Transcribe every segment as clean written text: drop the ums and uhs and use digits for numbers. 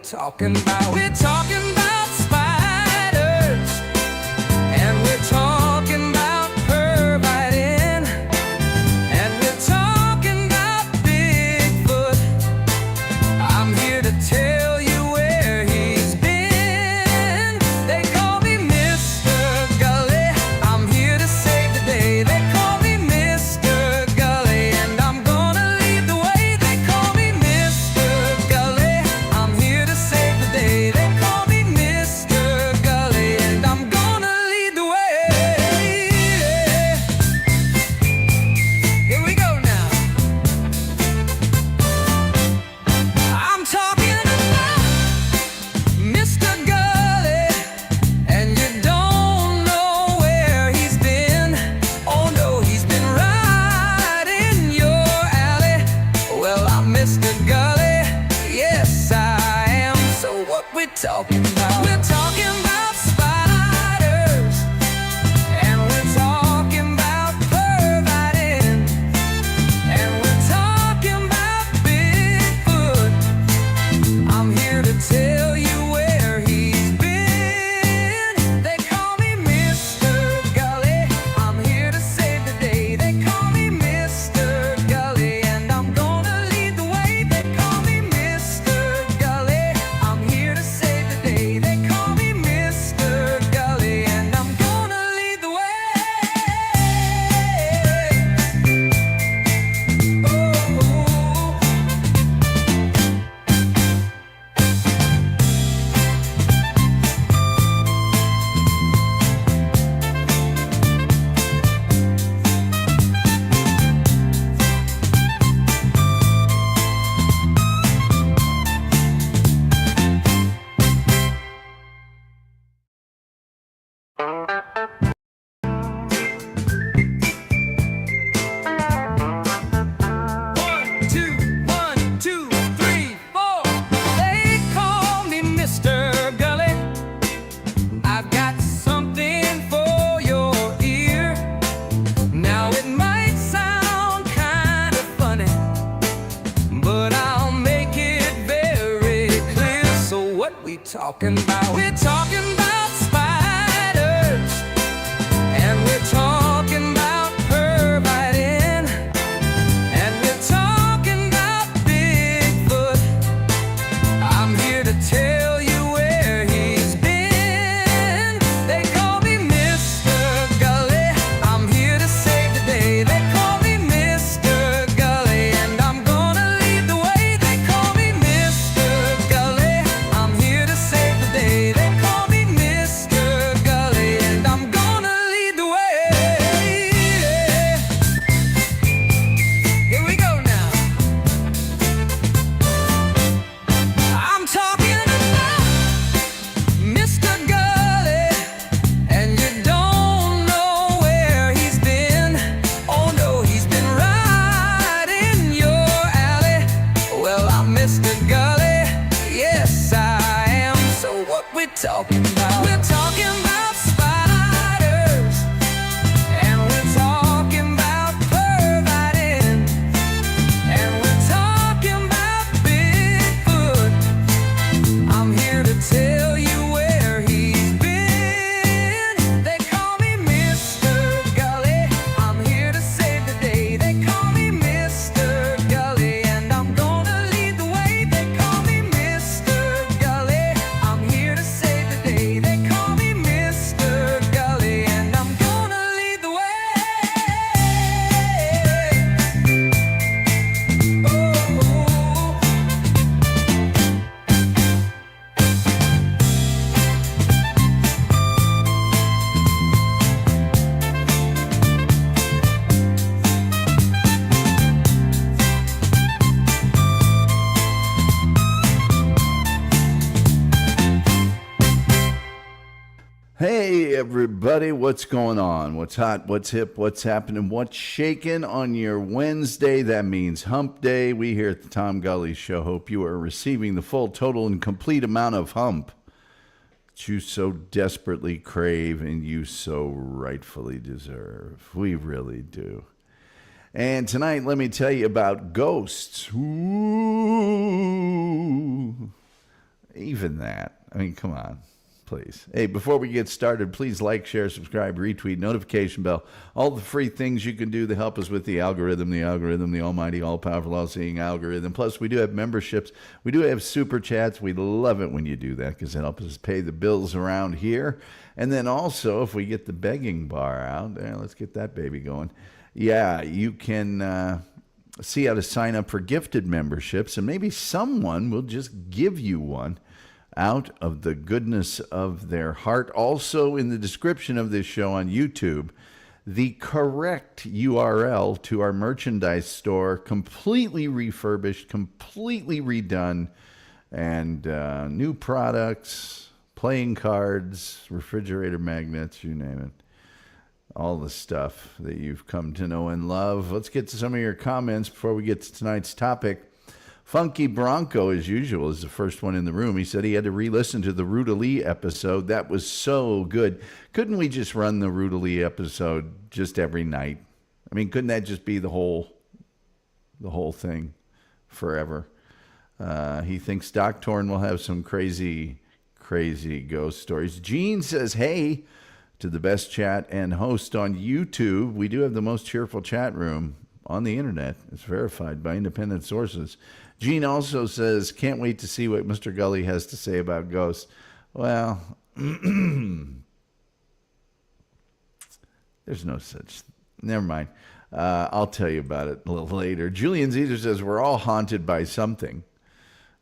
talking about? We're talking about spiders, and we're talking about perviting, and we're talking about Bigfoot. I'm here to tell you where he's been. They call me Mr. Gulley. I'm here to save the day. They call me Mr. Gulley, and I'm gonna lead the way. They call me Mr. Gulley. I'm here to save the day. They call me Mr. Gulley, and I'm gonna lead the way. Here we go now. I'm talking about Mr. Gulley, and you don't know where he's been. Oh no, he's been right in your alley. Well, I'm Mr. Gulley, yes I am. So what we're talking about? We're talking about spiders, and we're talking about perviting, and we're talking about Bigfoot. I'm here to tell you where he's been. They call me Mr. Gulley. I'm here to save the day. They call me Mr. Gulley, and I'm gonna lead the way. They call me Mr. Gulley. I'm here to save the day. They call me Mr. Gulley, and I'm gonna lead the way. Ooh. One, two, three, four. They call me Mr. Gulley. I've got something for your ear. Now it might sound kind of funny, but I'll make it very clear. So what we talking about? We're talking about spiders, and we're talking about perviting, and we're talking about Bigfoot. I'm here to tell you where he's been. They call me Mr. Gulley. I'm here to save the day. They call me Mr. Gulley, and I'm gonna lead the way. They call me Mr. Gulley. I'm here to save the day. They call me Mr. Gulley, and I'm gonna lead the way. Here we go now. I'm talking about Mr. Gulley, and you don't know where he's been. Oh no, he's been right in your alley. Well, I'm Mr. Gulley, yes I am. So what we're talking about? We're talking about spiders, and we're talking about perviting, and we're talking about Bigfoot. I'm here to tell you where he's been. They call me Mr. Gulley. I'm here to save the day. They call me Mr. Gulley, and I'm gonna lead the way. They call me Mr. Gulley. I'm here to save the day. They call me Mr. Gulley, and I'm gonna lead the way. Ooh. Hey everybody, what's going on? What's hot? What's hip? What's happening? What's shaking on your Wednesday? That means hump day. We here at the Tom Gulley Show hope you are receiving the full, total, and complete amount of hump that you so desperately crave and you so rightfully deserve. We really do. And tonight, let me tell you about ghosts. Ooh. even that. I mean, come on, please. Hey, before we get started, please like, share, subscribe, retweet, notification bell, all the free things you can do to help us with the algorithm, the almighty, all-powerful, all-seeing algorithm. Plus, we do have memberships. We do have super chats. We love it when you do that because it helps us pay the bills around here. And then also, if we get the begging bar out, let's get that baby going. Yeah, you can see how to sign up for gifted memberships, and maybe someone will just give you one out of the goodness of their heart. Also, in the description of this show on YouTube, the correct URL to our merchandise store, completely refurbished, completely redone, and new products, playing cards, refrigerator magnets, you name it. All the stuff that you've come to know and love. Let's get to some of your comments before we get to tonight's topic. Funky Bronco, as usual, is the first one in the room. He said he had to re-listen to the Ruta Lee episode. That was so good. Couldn't we just run the Ruta Lee episode just every night? I mean, couldn't that just be the whole thing forever? He thinks Doc Torn will have some crazy ghost stories. Gene says, hey, to the best chat and host on YouTube. We do have the most cheerful chat room on the internet. It's verified by independent sources. Gene also says, can't wait to see what Mr. Gulley has to say about ghosts. Well, there's no such, never mind. I'll tell you about it a little later. Julian Zeter says, we're all haunted by something.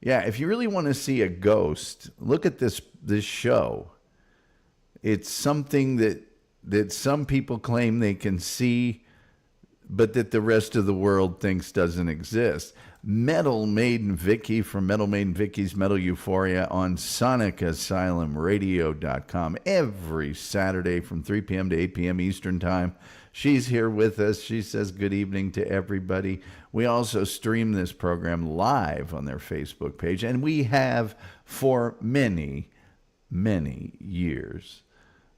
Yeah, if you really want to see a ghost, look at this show. It's something that some people claim they can see, but that the rest of the world thinks doesn't exist. Metal Maiden Vicky from Metal Maiden Vicky's Metal Euphoria on SonicAsylumRadio.com every Saturday from 3 p.m. to 8 p.m. Eastern Time. She's here with us. She says good evening to everybody. We also stream this program live on their Facebook page, and we have for many, many years.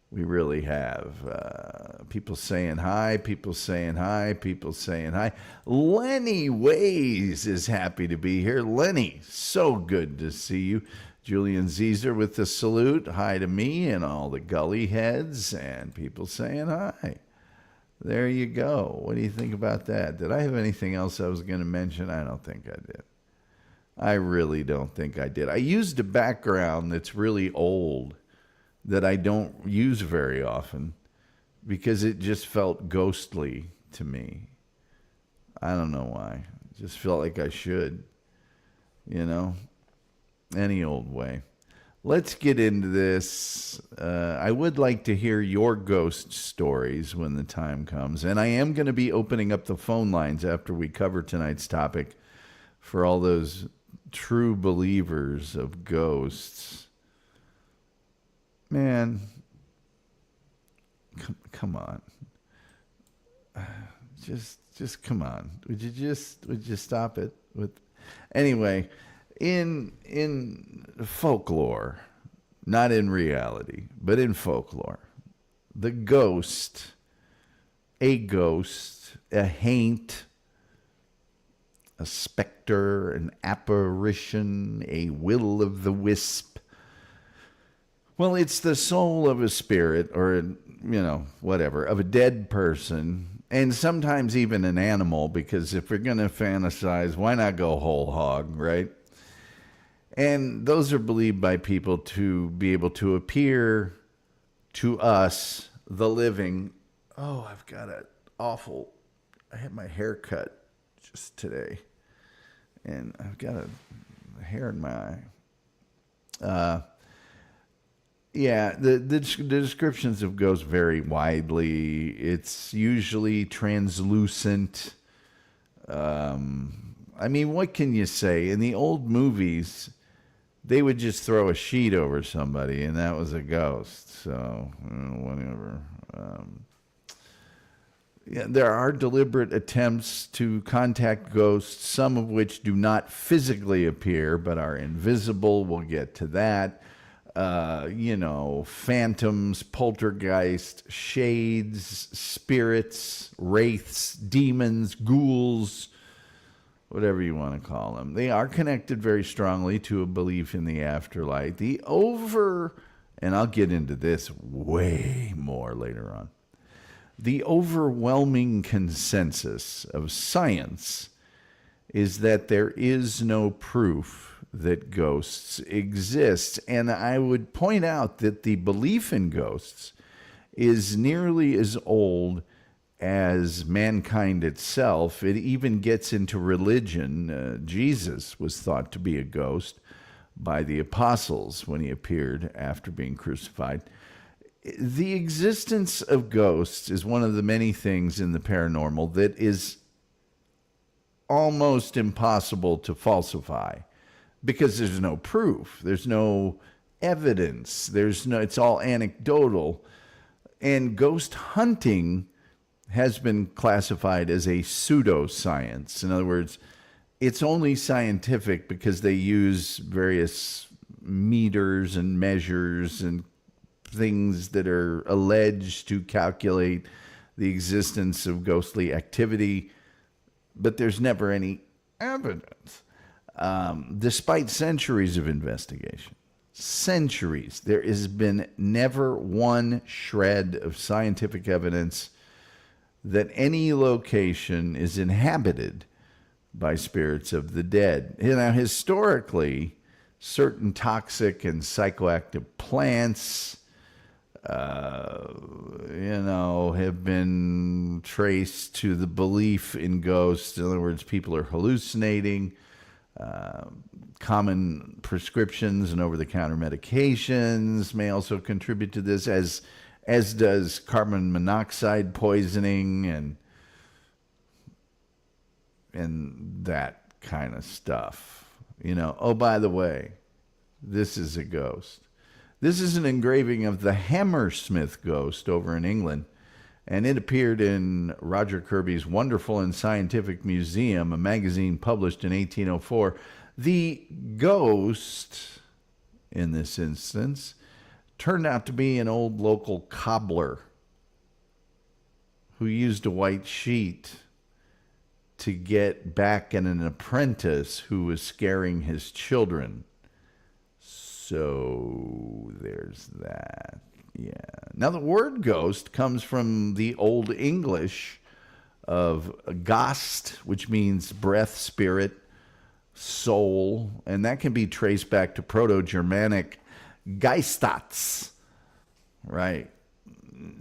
We really have. People saying hi, people saying hi, people saying hi. Lenny Ways is happy to be here. Lenny, so good to see you. Julian Zezer with the salute. Hi to me and all the Gully heads and people saying hi. There you go. What do you think about that? Did I have anything else I was going to mention? I don't think I did. I really don't think I did. I used a background that's really old that I don't use very often because it just felt ghostly to me. I don't know why. It just felt like I should, any old way. Let's get into this. I would like to hear your ghost stories when the time comes. And I am going to be opening up the phone lines after we cover tonight's topic for all those true believers of ghosts. Man, come on. Just come on. Would you stop it anyway, in folklore, not in reality, but in folklore, the ghost, a haint, a specter, an apparition, a will-o'-the-wisp. Well, it's the soul of a spirit or, whatever, of a dead person, and sometimes even an animal, because if we're going to fantasize, why not go whole hog, right? And those are believed by people to be able to appear to us, the living. Oh, I've got I had my hair cut just today, and I've got a hair in my eye. Yeah, the descriptions of ghosts vary widely. It's usually translucent. What can you say? In the old movies, they would just throw a sheet over somebody, and that was a ghost. So, whatever. There are deliberate attempts to contact ghosts, some of which do not physically appear, but are invisible. We'll get to that. Phantoms, poltergeist, shades, spirits, wraiths, demons, ghouls. whatever you want to call them. They are connected very strongly to a belief in the afterlife. And I'll get into this way more later on. The overwhelming consensus of science is that there is no proof that ghosts exist. And I would point out that the belief in ghosts is nearly as old as mankind itself. It even gets into religion. Jesus was thought to be a ghost by the apostles when he appeared after being crucified. The existence of ghosts is one of the many things in the paranormal that is almost impossible to falsify because there's no proof. There's no evidence. It's all anecdotal. And ghost hunting has been classified as a pseudoscience. In other words, it's only scientific because they use various meters and measures and things that are alleged to calculate the existence of ghostly activity, but there's never any evidence. Despite centuries of investigation, there has been never one shred of scientific evidence that any location is inhabited by spirits of the dead. Now, historically, certain toxic and psychoactive plants, have been traced to the belief in ghosts. In other words, people are hallucinating. Common prescriptions and over-the-counter medications may also contribute to this, as does carbon monoxide poisoning and that kind of stuff. Oh, by the way, this is a ghost. This is an engraving of the Hammersmith ghost over in England, and it appeared in Roger Kirby's Wonderful and Scientific Museum, a magazine published in 1804. The ghost, in this instance, turned out to be an old local cobbler who used a white sheet to get back at an apprentice who was scaring his children. So there's that. Yeah. Now, the word ghost comes from the Old English of ghost, which means breath, spirit, soul, and that can be traced back to Proto-Germanic geistats, right?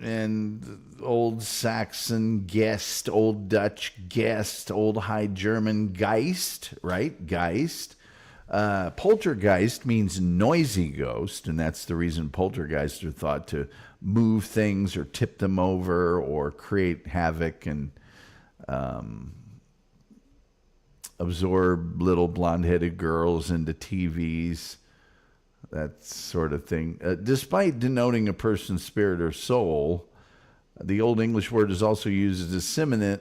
And Old Saxon guest, Old Dutch guest, Old High German Geist, right? Geist. Poltergeist means noisy ghost, and that's the reason poltergeists are thought to move things or tip them over or create havoc and absorb little blonde-headed girls into TVs, that sort of thing. Despite denoting a person's spirit or soul, the Old English word is also used as a synonym.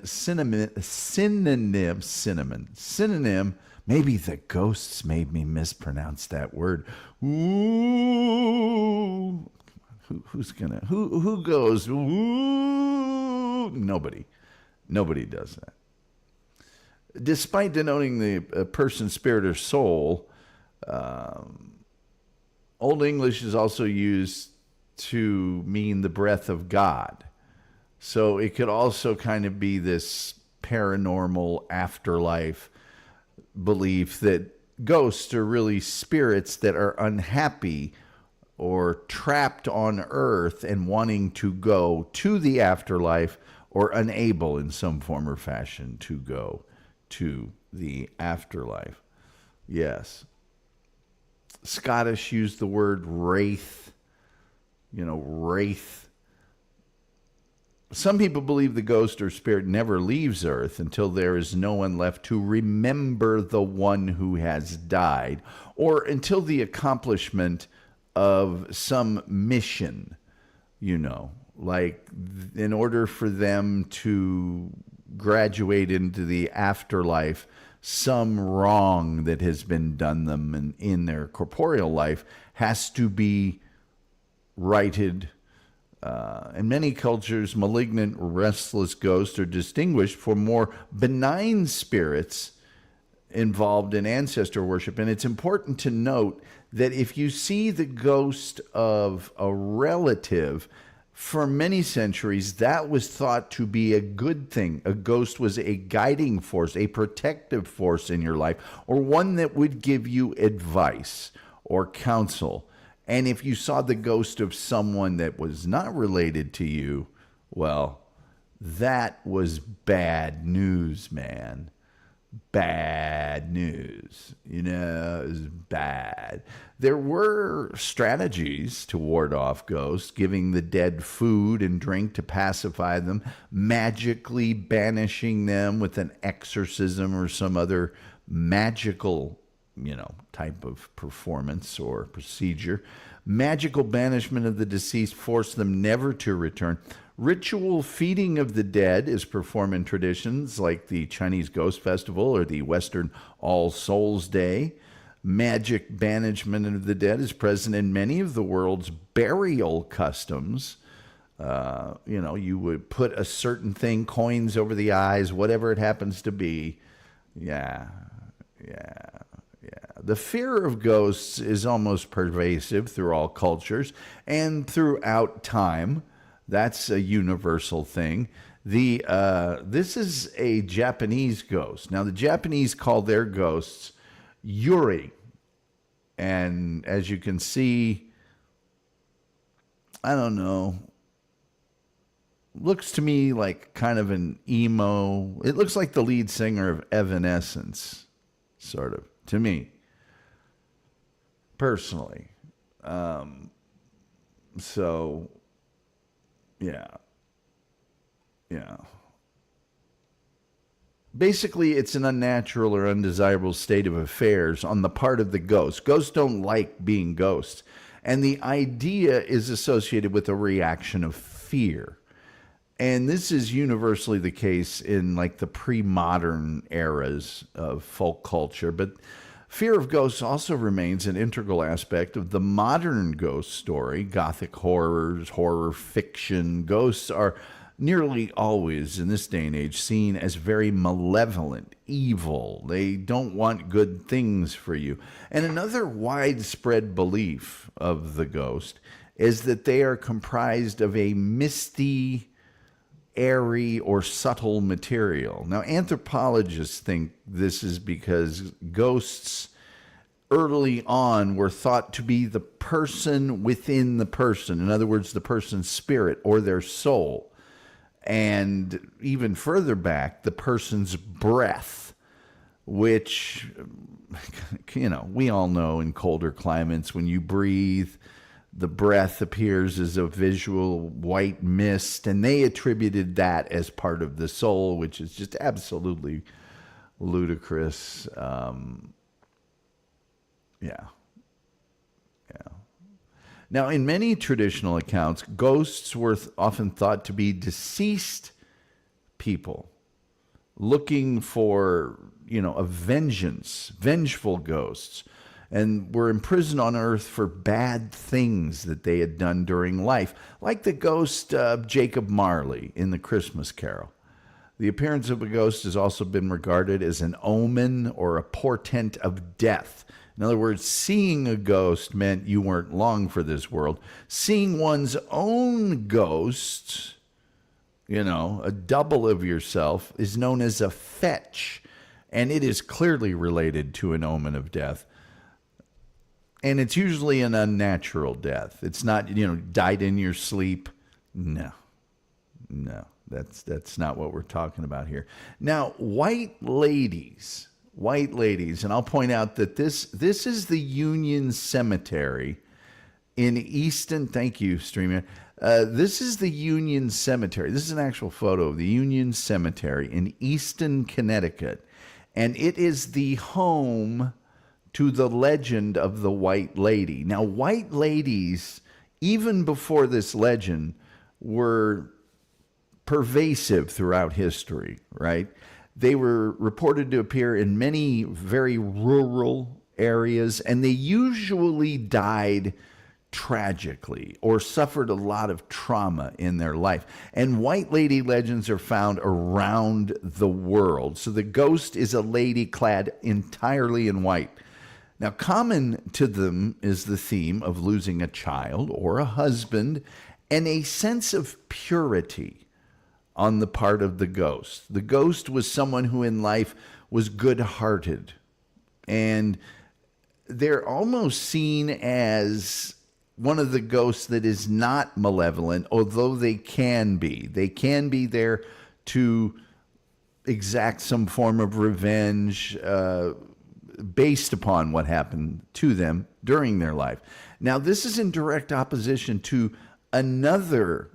Maybe the ghosts made me mispronounce that word. Ooh. Who goes, ooh? Nobody does that. Despite denoting the person's spirit or soul, Old English is also used to mean the breath of God. So it could also kind of be this paranormal afterlife belief that ghosts are really spirits that are unhappy or trapped on earth and wanting to go to the afterlife or unable in some form or fashion to go to the afterlife. Yes. Scottish used the word wraith. Wraith. Some people believe the ghost or spirit never leaves Earth until there is no one left to remember the one who has died, or until the accomplishment of some mission, like in order for them to graduate into the afterlife, some wrong that has been done them in their corporeal life has to be righted. In many cultures, malignant, restless ghosts are distinguished from more benign spirits involved in ancestor worship. And it's important to note that if you see the ghost of a relative, for many centuries, that was thought to be a good thing. A ghost was a guiding force, a protective force in your life, or one that would give you advice or counsel. And if you saw the ghost of someone that was not related to you, well, that was bad news, man. Bad news. It was bad. There were strategies to ward off ghosts, giving the dead food and drink to pacify them, magically banishing them with an exorcism or some other magical, type of performance or procedure. Magical banishment of the deceased forced them never to return. Ritual feeding of the dead is performed in traditions like the Chinese Ghost Festival or the Western All Souls Day. Magic banishment of the dead is present in many of the world's burial customs. You would put a certain thing, coins over the eyes, whatever it happens to be. Yeah. The fear of ghosts is almost pervasive through all cultures and throughout time. That's a universal thing. This is a Japanese ghost. Now, the Japanese call their ghosts eerie. And as you can see, I don't know, looks to me like kind of an emo. It looks like the lead singer of Evanescence, sort of, to me, personally. Yeah. Basically, it's an unnatural or undesirable state of affairs on the part of the ghost. Ghosts don't like being ghosts. And the idea is associated with a reaction of fear. And this is universally the case in like the pre-modern eras of folk culture. But fear of ghosts also remains an integral aspect of the modern ghost story. Gothic horrors, horror fiction, ghosts are nearly always in this day and age seen as very malevolent, evil. They don't want good things for you. And another widespread belief of the ghost is that they are comprised of a misty, airy, or subtle material. Now, anthropologists think this is because ghosts early on were thought to be the person within the person. In other words, the person's spirit or their soul. And even further back, the person's breath, which, we all know in colder climates, when you breathe, the breath appears as a visual white mist, and they attributed that as part of the soul, which is just absolutely ludicrous. Now, in many traditional accounts, ghosts were often thought to be deceased people looking for, a vengeance, vengeful ghosts, and were imprisoned on earth for bad things that they had done during life, like the ghost of Jacob Marley in The Christmas Carol. The appearance of a ghost has also been regarded as an omen or a portent of death. In other words, seeing a ghost meant you weren't long for this world. Seeing one's own ghost, a double of yourself, is known as a fetch, and it is clearly related to an omen of death. And it's usually an unnatural death. It's not, died in your sleep. No, that's not what we're talking about here. Now, white ladies, and I'll point out that this is the Union Cemetery in Easton. Thank you, Streamer. This is the Union Cemetery. This is an actual photo of the Union Cemetery in Easton, Connecticut. And it is the home to the legend of the White Lady. Now, white ladies, even before this legend, were pervasive throughout history, right? They were reported to appear in many very rural areas, and they usually died tragically or suffered a lot of trauma in their life. And white lady legends are found around the world. So the ghost is a lady clad entirely in white. Now, common to them is the theme of losing a child or a husband and a sense of purity on the part of the ghost. The ghost was someone who in life was good-hearted, and they're almost seen as one of the ghosts that is not malevolent, although they can be. They can be there to exact some form of revenge based upon what happened to them during their life. Now, this is in direct opposition to another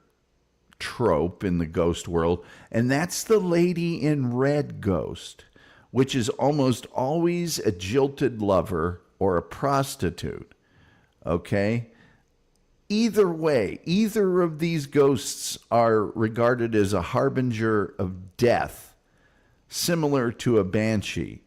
trope in the ghost world, and that's the lady in red ghost, which is almost always a jilted lover or a prostitute. Okay? Either way, either of these ghosts are regarded as a harbinger of death, similar to a banshee.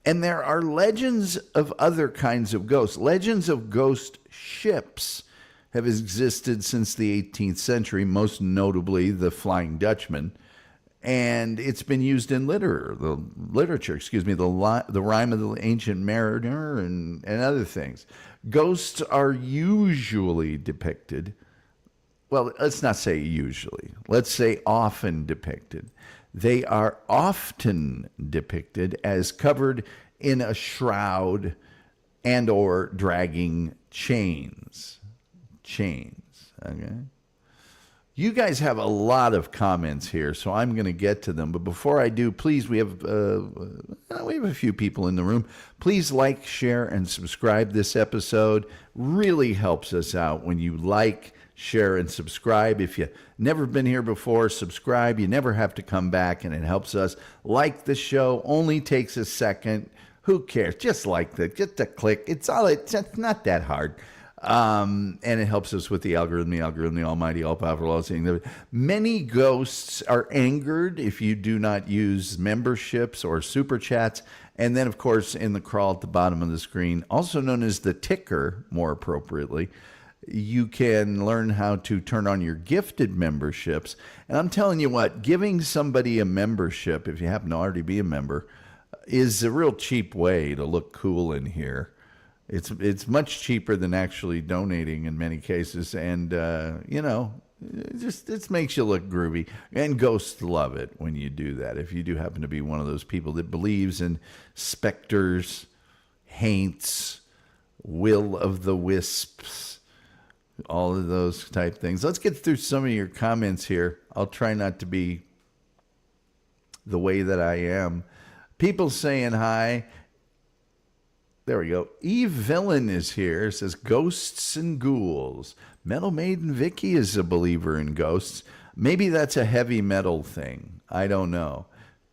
And there are legends of other kinds of ghosts. Legends of ghost ships have existed since the 18th century, most notably the Flying Dutchman. And it's been used in literature, the Rime of the Ancient Mariner and other things. Ghosts are usually depicted, well, let's not say usually, let's say often depicted. They are often depicted as covered in a shroud and or dragging chains. Okay? You guys have a lot of comments here, so I'm going to get to them. But before I do, please, we have a few people in the room. Please like, share, and subscribe this episode. Really helps us out when you like, share, and subscribe. If you've never been here before, subscribe. You never have to come back, and it helps us. Like the show. Only takes a second. Who cares? Just just a click. It's not that hard. And it helps us with the algorithm, the almighty, all-powerful, all-seeing. Many ghosts are angered if you do not use memberships or super chats. And then, of course, in the crawl at the bottom of the screen, also known as the ticker, more appropriately, you can learn how to turn on your gifted memberships. And I'm telling you what, giving somebody a membership, if you happen to already be a member, is a real cheap way to look cool in here. It's much cheaper than actually donating in many cases, and it makes you look groovy. And ghosts love it when you do that. If you do happen to be one of those people that believes in specters, haints, will of the wisps, all of those type things. Let's get through some of your comments here. I'll try not to be the way that I am. People saying hi. There we go. Eve Villain is here. Says ghosts and ghouls. Metal Maiden Vicky is a believer in ghosts. Maybe that's a heavy metal thing. I don't know.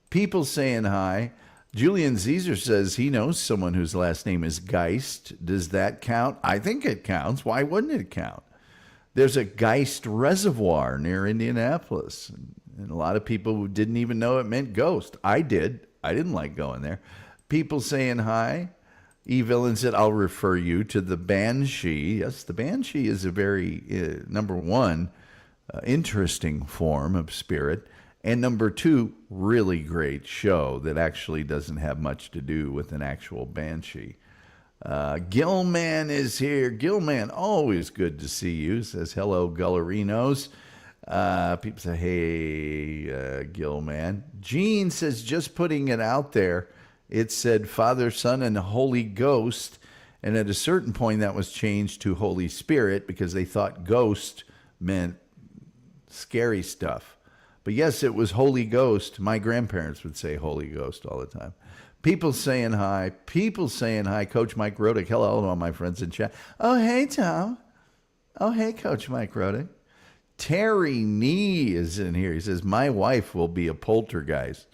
People saying hi. Julian Caesar says he knows someone whose last name is Geist. Does that count? I think it counts. Why wouldn't it count? There's a Geist reservoir near Indianapolis. And a lot of people who didn't even know it meant ghost. I did. I didn't like going there. People saying hi. E-Villain said, I'll refer you to the Banshee. Yes, the Banshee is a very, number one, interesting form of spirit. And number two, really great show that actually doesn't have much to do with an actual Banshee. Gilman is here. Gilman, always good to see you. Says, hello, Gullerinos. People say, hey, Gilman. Gene says, just putting it out there. It said Father, Son, and Holy Ghost, and at a certain point that was changed to Holy Spirit because they thought ghost meant scary stuff. But yes, it was Holy Ghost. My grandparents would say Holy Ghost all the time. People saying hi. People saying hi. Coach Mike Rodick. Hello to all my friends in chat. Oh, hey, Tom. Oh, hey, Coach Mike Rodick. Terry Nee is in here. He says, my wife will be a poltergeist.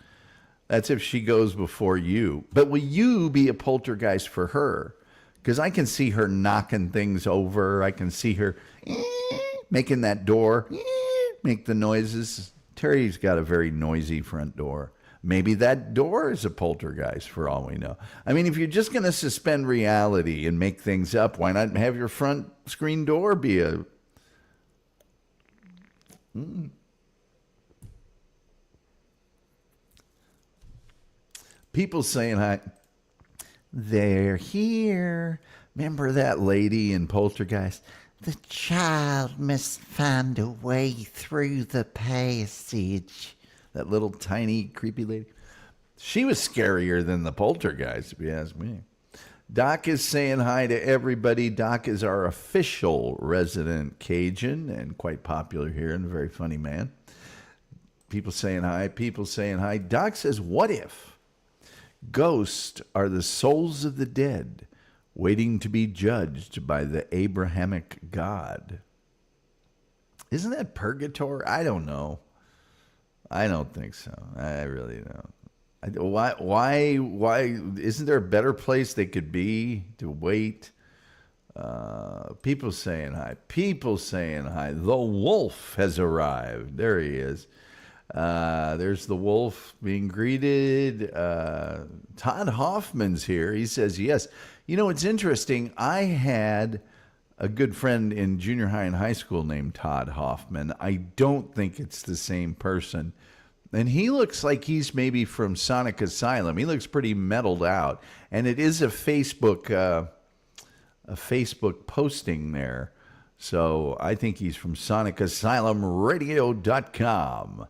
That's if she goes before you. But will you be a poltergeist for her? Because I can see her knocking things over. I can see her making that door make the noises. Terry's got a very noisy front door. Maybe that door is a poltergeist for all we know. I mean, if you're just going to suspend reality and make things up, why not have your front screen door be a... People saying hi. They're here. Remember that lady in Poltergeist? The child must find a way through the passage. That little tiny creepy lady. She was scarier than the poltergeist, if you ask me. Doc is saying hi to everybody. Doc is our official resident Cajun and quite popular here and a very funny man. People saying hi. People saying hi. Doc says, what if ghosts are the souls of the dead waiting to be judged by the Abrahamic God? Isn't that purgatory? I don't know. I don't think so. I really don't. Why isn't there a better place they could be to wait? People saying hi. People saying hi. The wolf has arrived. There he is. There's the wolf being greeted. Todd Hoffman's here. He says, yes. You know, it's interesting. I had a good friend in junior high and high school named Todd Hoffman. I don't think it's the same person. And he looks like he's maybe from Sonic Asylum. He looks pretty metaled out. And it is a Facebook posting there. So I think he's from SonicAsylumRadio.com,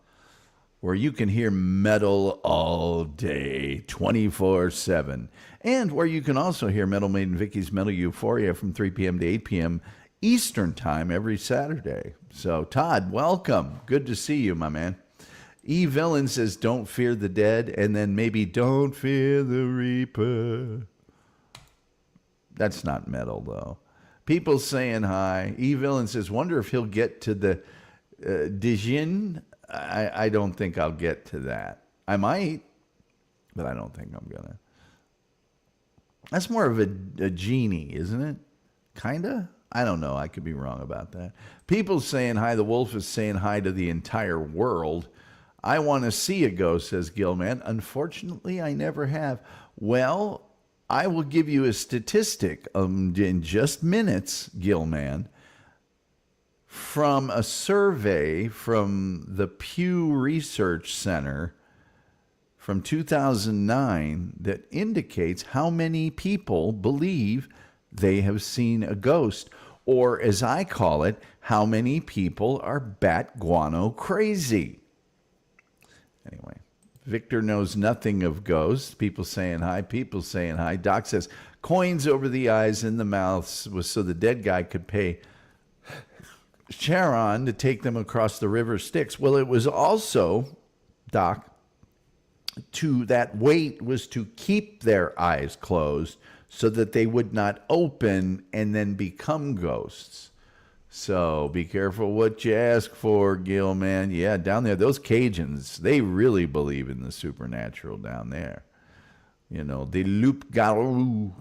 where you can hear metal all day, 24/7. And where you can also hear Metal Maiden Vicky's Metal Euphoria from 3 p.m. to 8 p.m. Eastern Time every Saturday. So, Todd, welcome. Good to see you, my man. E. Villain says, don't fear the dead, and then maybe don't fear the Reaper. That's not metal, though. People saying hi. E. Villain says, wonder if he'll get to the Dijin. I don't think I'll get to that. I might, but I don't think I'm going to. That's more of a genie, isn't it? Kinda? I don't know. I could be wrong about that. People saying hi. The wolf is saying hi to the entire world. I want to see a ghost, says Gilman. Unfortunately, I never have. Well, I will give you a statistic in just minutes, Gilman, from a survey from the Pew Research Center from 2009 that indicates how many people believe they have seen a ghost, or as I call it, how many people are bat guano crazy. Anyway, Victor knows nothing of ghosts. People saying hi. People saying hi. Doc says coins over the eyes and the mouths was so the dead guy could pay Charon to take them across the river Styx. Well, it was also, Doc, that weight was to keep their eyes closed so that they would not open and then become ghosts. So be careful what you ask for, Gil, man. Yeah, down there, those Cajuns, they really believe in the supernatural down there. You know, the loup-garou.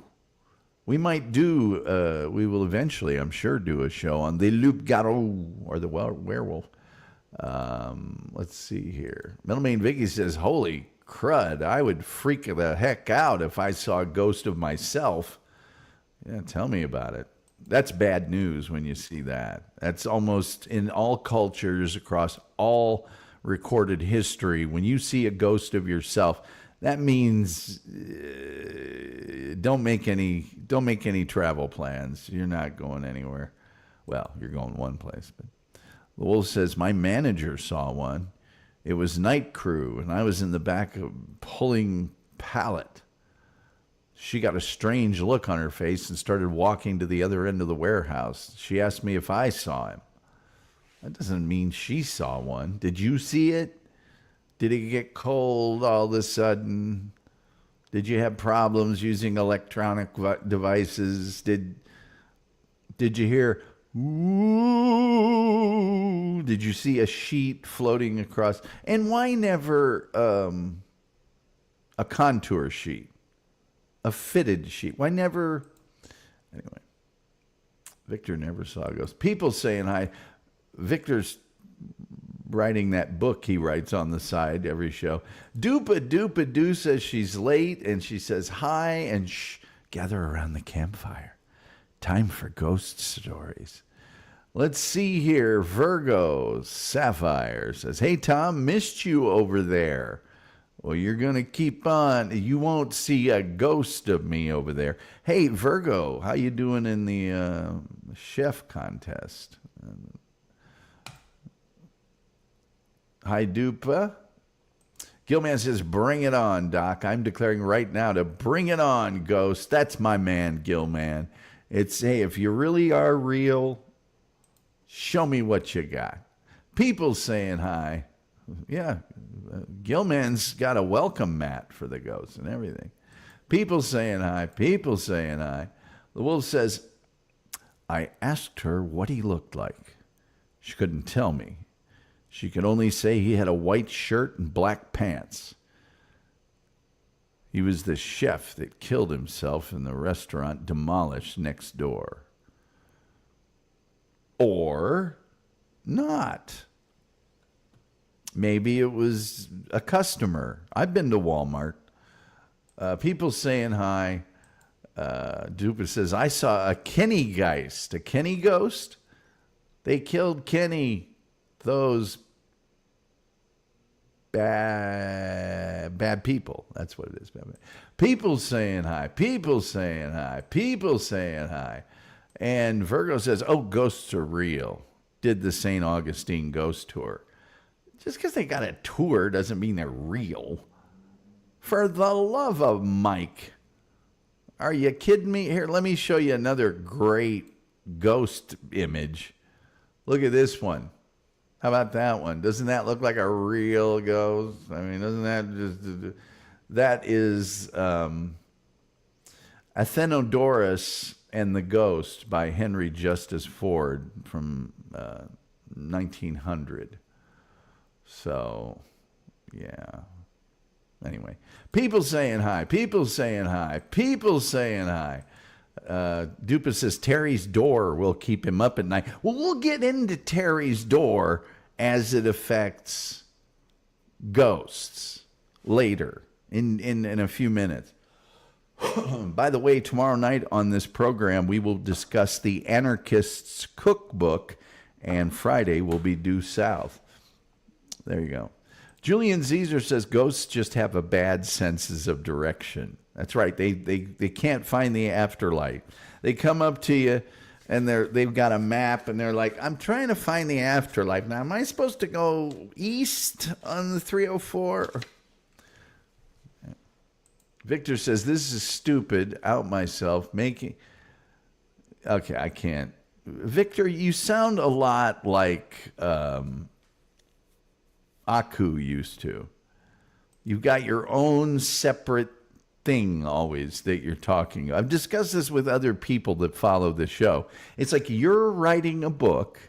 We might do, we will eventually, I'm sure, do a show on the loup-garou, or the werewolf. Let's see here. Middleman Vicky says, holy crud, I would freak the heck out if I saw a ghost of myself. Yeah, tell me about it. That's bad news when you see that. That's almost in all cultures across all recorded history. When you see a ghost of yourself, that means don't make any travel plans. You're not going anywhere. Well, you're going one place. But the wolf says, my manager saw one. It was night crew, and I was in the back of pulling pallet. She got a strange look on her face and started walking to the other end of the warehouse. She asked me if I saw him. That doesn't mean she saw one. Did you see it? Did it get cold all of a sudden? Did you have problems using electronic devices? Did you hear, ooh? Did you see a sheet floating across? And why never a contour sheet? A fitted sheet. Why never? Anyway, Victor never saw a ghost. People saying hi. Victor's writing that book he writes on the side every show. Doopa says she's late, and she says hi, and shh, gather around the campfire. Time for ghost stories. Let's see here. Virgo Sapphire says, hey, Tom, missed you over there. Well, you're going to keep on. You won't see a ghost of me over there. Hey, Virgo, how you doing in the chef contest? Hi, Dupa. Gilman says, bring it on, Doc. I'm declaring right now to bring it on, ghost. That's my man, Gilman. It's, hey, if you really are real, show me what you got. People saying hi. Yeah, Gilman's got a welcome mat for the ghosts and everything. People saying hi. People saying hi. The wolf says, I asked her what he looked like. She couldn't tell me. She could only say he had a white shirt and black pants. He was the chef that killed himself in the restaurant demolished next door. Or not. Maybe it was a customer. I've been to Walmart. People saying hi. Dupa says, I saw a Kenny Geist. A Kenny ghost? They killed Kenny. Those bad people. That's what it is. People saying hi. People saying hi. People saying hi. And Virgo says, oh, ghosts are real. Did the St. Augustine ghost tour. Just because they got a tour doesn't mean they're real. For the love of Mike. Are you kidding me? Here, let me show you another great ghost image. Look at this one. How about that one? Doesn't that look like a real ghost? I mean, doesn't that just... That is Athenodorus and the Ghost by Henry Justice Ford from 1900. So, yeah. Anyway, people saying hi. People saying hi. People saying hi. Dupa says Terry's door will keep him up at night. Well, we'll get into Terry's door as it affects ghosts later in a few minutes. By the way, tomorrow night on this program, we will discuss the Anarchist's Cookbook, and Friday will be Due South. There you go. Julian Zezer says ghosts just have a bad senses of direction. That's right. They can't find the afterlife. They come up to you and they've got a map and they're like, I'm trying to find the afterlife. Now, am I supposed to go east on the 304? Victor says, this is stupid. Out myself. Making... Okay, I can't. Victor, you sound a lot like Aku used to. You've got your own separate thing always that you're talking. I've discussed this with other people that follow the show. It's like you're writing a book,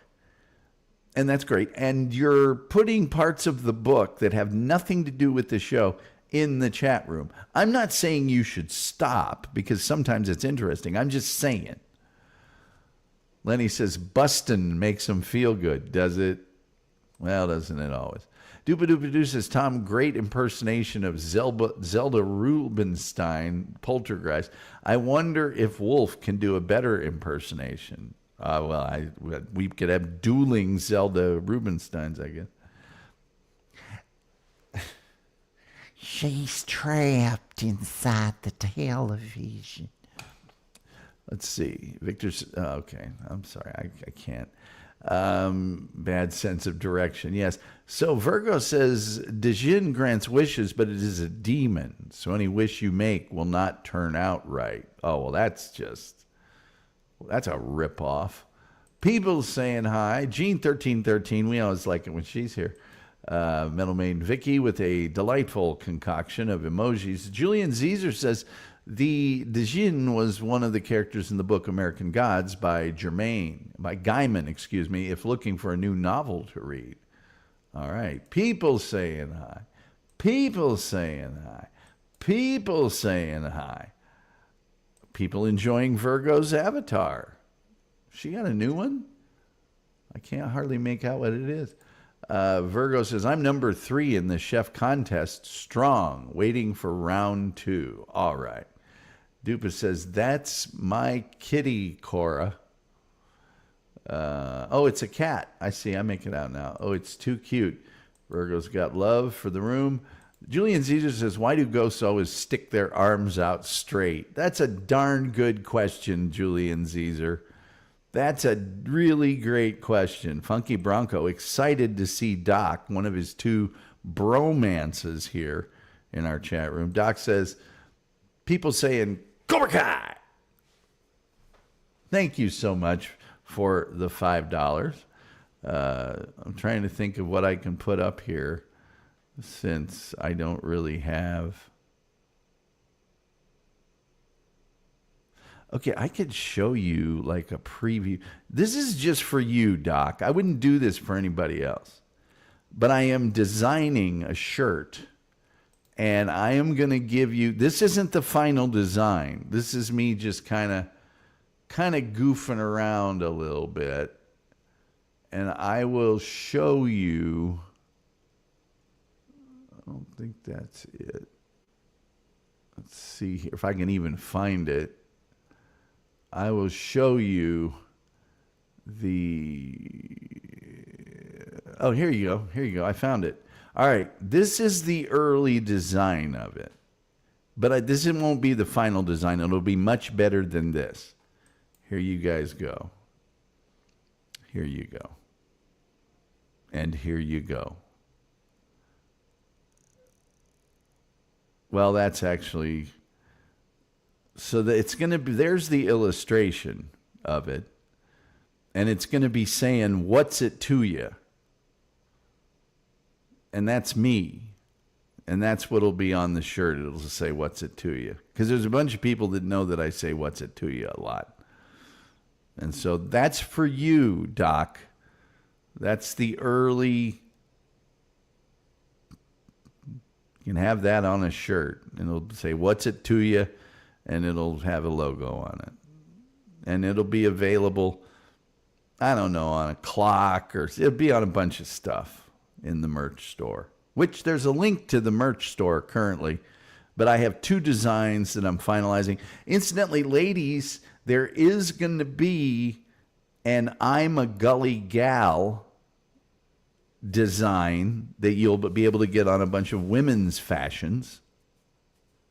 and that's great, and you're putting parts of the book that have nothing to do with the show in the chat room. I'm not saying you should stop, because sometimes it's interesting. I'm just saying. Lenny says, bustin' makes them feel good. Does it? Well, doesn't it always? Doopa says, Tom, great impersonation of Zelda Rubinstein, Poltergeist. I wonder if Wolf can do a better impersonation. We could have dueling Zelda Rubinsteins, I guess. She's trapped inside the television. Let's see. Victor's... okay, I'm sorry. I can't. Bad sense of direction. Yes. So Virgo says, Dejin grants wishes, but it is a demon. So any wish you make will not turn out right. Oh, well, that's a ripoff. People saying hi. Jean1313, we always like it when she's here. Metal Maiden Vicky with a delightful concoction of emojis. Julian Zezer says, the Dejin was one of the characters in the book American Gods by Gaiman, if looking for a new novel to read. All right. People saying hi. People saying hi. People saying hi. People enjoying Virgo's avatar. She got a new one? I can't hardly make out what it is. Virgo says, I'm number 3 in the chef contest. Strong. Waiting for round 2. All right. Dupa says, that's my kitty, Cora. Oh, it's a cat. I see. I make it out now. Oh, it's too cute. Virgo's got love for the room. Julian Caesar says, why do ghosts always stick their arms out straight? That's a darn good question, Julian Caesar. That's a really great question. Funky Bronco, excited to see Doc, one of his 2 bromances here in our chat room. Doc says, people saying, Cobra Kai. Thank you so much for the $5. I'm trying to think of what I can put up here since I don't really have. Okay, I could show you like a preview. This is just for you, Doc. I wouldn't do this for anybody else. But I am designing a shirt, and I am going to give you, this isn't the final design. This is me just kind of goofing around a little bit. And I will show you. I don't think that's it. Let's see here if I can even find it. I will show you the. Oh, here you go. Here you go. I found it. All right. This is the early design of it. But this won't be the final design. It'll be much better than this. Here you guys go. Here you go. And here you go. Well, that's actually, so that it's going to be, there's the illustration of it. And it's going to be saying, what's it to you? And that's me. And that's what'll be on the shirt. It'll say, what's it to you? Because there's a bunch of people that know that I say, what's it to you a lot. And so that's for you, Doc. That's the early. You can have that on a shirt, and it'll say, what's it to you? And it'll have a logo on it. And it'll be available, I don't know, on a clock, or it'll be on a bunch of stuff in the merch store, which there's a link to the merch store currently. But I have 2 designs that I'm finalizing. Incidentally, ladies, there is going to be an I'm a Gully Gal design that you'll be able to get on a bunch of women's fashions.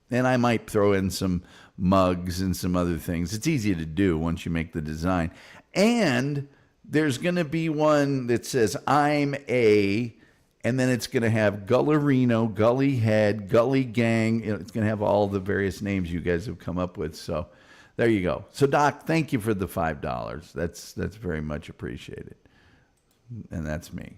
And I might throw in some mugs and some other things. It's easy to do once you make the design. And there's going to be one that says I'm a, and then it's going to have Gullerino, Gully Head, Gully Gang. It's going to have all the various names you guys have come up with. So there you go. So, Doc, thank you for the $5. That's very much appreciated. And that's me.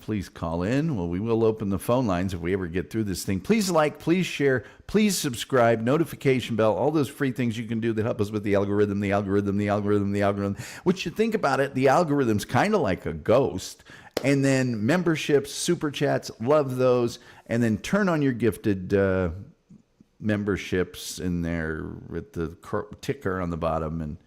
Please call in. Well, we will open the phone lines if we ever get through this thing. Please like, please share, please subscribe, notification bell, all those free things you can do that help us with the algorithm, Which you think about it, the algorithm's kind of like a ghost. And then memberships, super chats, love those. And then turn on your gifted memberships in there with the ticker on the bottom and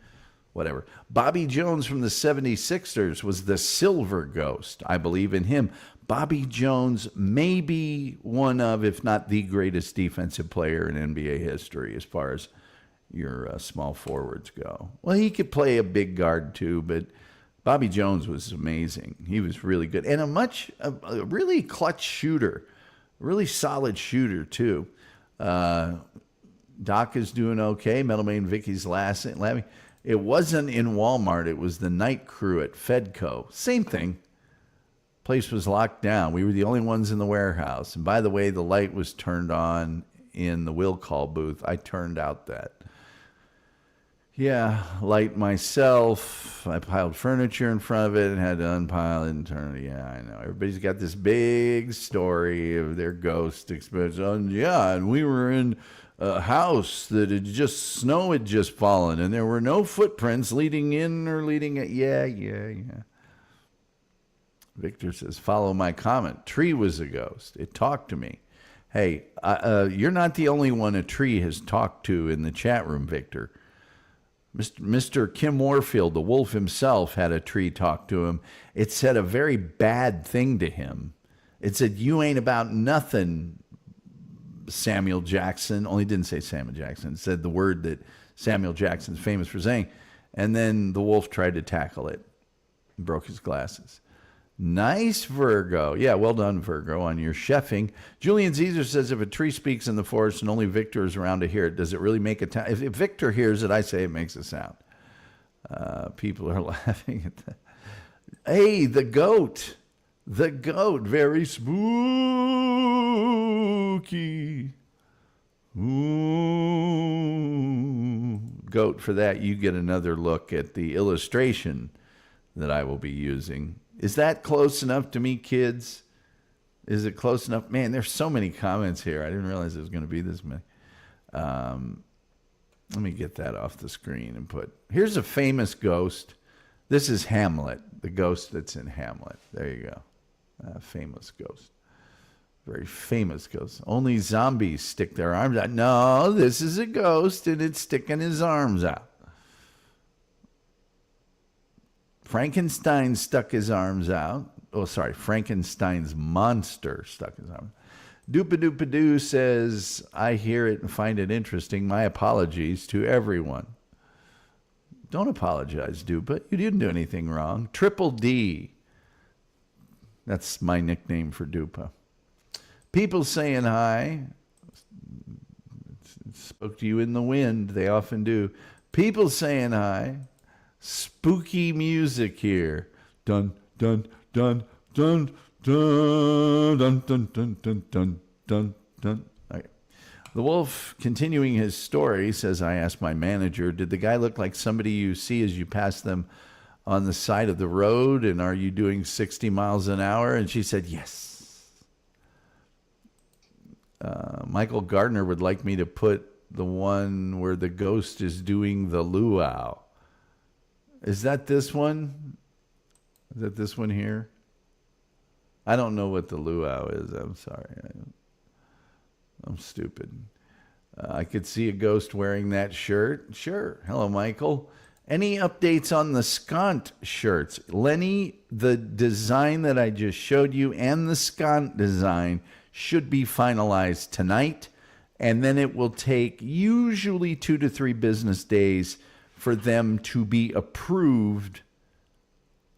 whatever. Bobby Jones from the 76ers was the silver ghost. I believe in him. Bobby Jones may be one of, if not the greatest defensive player in NBA history as far as your small forwards go. Well, he could play a big guard too, but Bobby Jones was amazing. He was really good. And a really clutch shooter. Really solid shooter too. Doc is doing okay. Metalman Vicky's last. It wasn't in Walmart. It was the night crew at Fedco. Same thing. Place was locked down. We were the only ones in the warehouse. And by the way, the light was turned on in the will call booth. I turned out that. Yeah, light myself. I piled furniture in front of it and had to unpile it and turn it. Yeah, I know. Everybody's got this big story of their ghost experience. And yeah, and we were in a house that snow had just fallen, and there were no footprints leading in or leading out. Yeah. Victor says, follow my comment. Tree was a ghost. It talked to me. Hey, you're not the only one a tree has talked to in the chat room, Victor. Mr. Kim Warfield, the wolf himself, had a tree talk to him. It said a very bad thing to him. It said, "You ain't about nothing, Samuel Jackson." Only didn't say Samuel Jackson. It said the word that Samuel Jackson's famous for saying. And then the wolf tried to tackle it and broke his glasses. Nice, Virgo. Yeah, well done, Virgo, on your chefing. Julian Caesar says, if a tree speaks in the forest and only Victor is around to hear it, does it really make a sound? If Victor hears it, I say it makes a sound. People are laughing at that. Hey, the goat. The goat. Very spooky. Ooh. Goat, for that, you get another look at the illustration that I will be using. Is that close enough to me, kids? Is it close enough? Man, there's so many comments here. I didn't realize there was going to be this many. Let me get that off the screen and put... Here's a famous ghost. This is Hamlet, the ghost that's in Hamlet. There you go. Famous ghost. Very famous ghost. Only zombies stick their arms out. No, this is a ghost, and it's sticking his arms out. Frankenstein stuck his arms out. Oh, sorry. Frankenstein's monster stuck his arms. Doopadoo says, I hear it and find it interesting. My apologies to everyone. Don't apologize, Dupa. You didn't do anything wrong. Triple D. That's my nickname for Dupa. People saying hi. Spoke to you in the wind. They often do. People saying hi. Spooky music here. Dun, dun, dun, dun, dun, dun, dun, dun, dun, dun, dun, dun. Okay. The wolf, continuing his story, says, I asked my manager, did the guy look like somebody you see as you pass them on the side of the road? And are you doing 60 miles an hour? And she said, yes. Michael Gardner would like me to put the one where the ghost is doing the luau. Is that this one? Is that this one here? I don't know what the luau is. I'm sorry. I'm stupid. I could see a ghost wearing that shirt. Sure. Hello, Michael. Any updates on the Skant shirts? Lenny, the design that I just showed you and the Skant design should be finalized tonight, and then it will take usually 2 to 3 business days for them to be approved.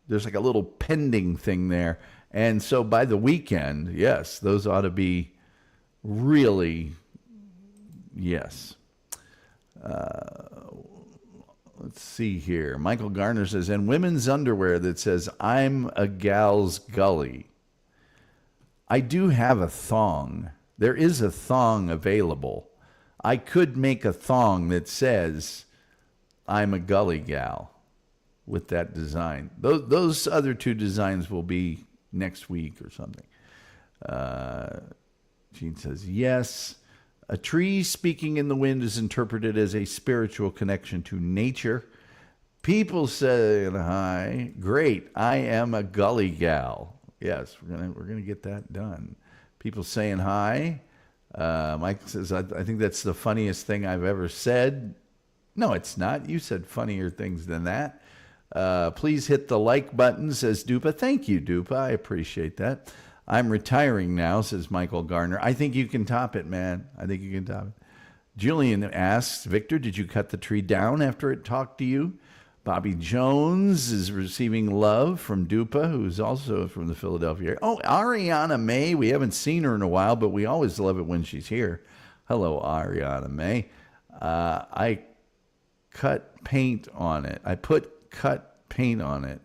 There's like a little pending thing there. And so by the weekend, yes, those ought to be really, yes. Let's see here. Michael Garner says, and women's underwear that says, I'm a gal's gully. I do have a thong. There is a thong available. I could make a thong that says, I'm a gully gal, with that design. Those other 2 designs will be next week or something. Gene says, yes. A tree speaking in the wind is interpreted as a spiritual connection to nature. People say, hi. Great. I am a gully gal. Yes, we're gonna get that done. People saying hi. Mike says, I think that's the funniest thing I've ever said. No, it's not. You said funnier things than that. Please hit the like button, says Dupa. Thank you, Dupa. I appreciate that. I'm retiring now, says Michael Garner. I think you can top it, man. I think you can top it. Julian asks, Victor, did you cut the tree down after it talked to you? Bobby Jones is receiving love from Dupa, who's also from the Philadelphia area. Oh, Ariana May. We haven't seen her in a while, but we always love it when she's here. Hello, Ariana May. I cut paint on it. I put cut paint on it.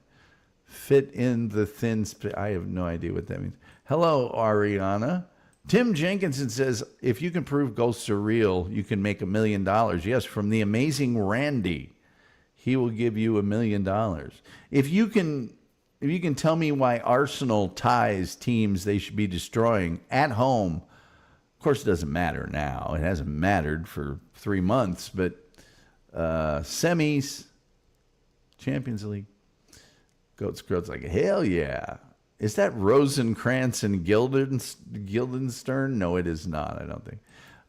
Fit in the thin... I have no idea what that means. Hello, Ariana. Tim Jenkinson says, if you can prove ghosts are real, you can make $1 million. Yes, from the amazing Randy. He will give you $1 million. If you can tell me why Arsenal ties teams they should be destroying at home, of course it doesn't matter now. It hasn't mattered for 3 months, but semis, Champions League, Goats like, hell yeah. Is that Rosencrantz and Guildenstern? No, it is not, I don't think.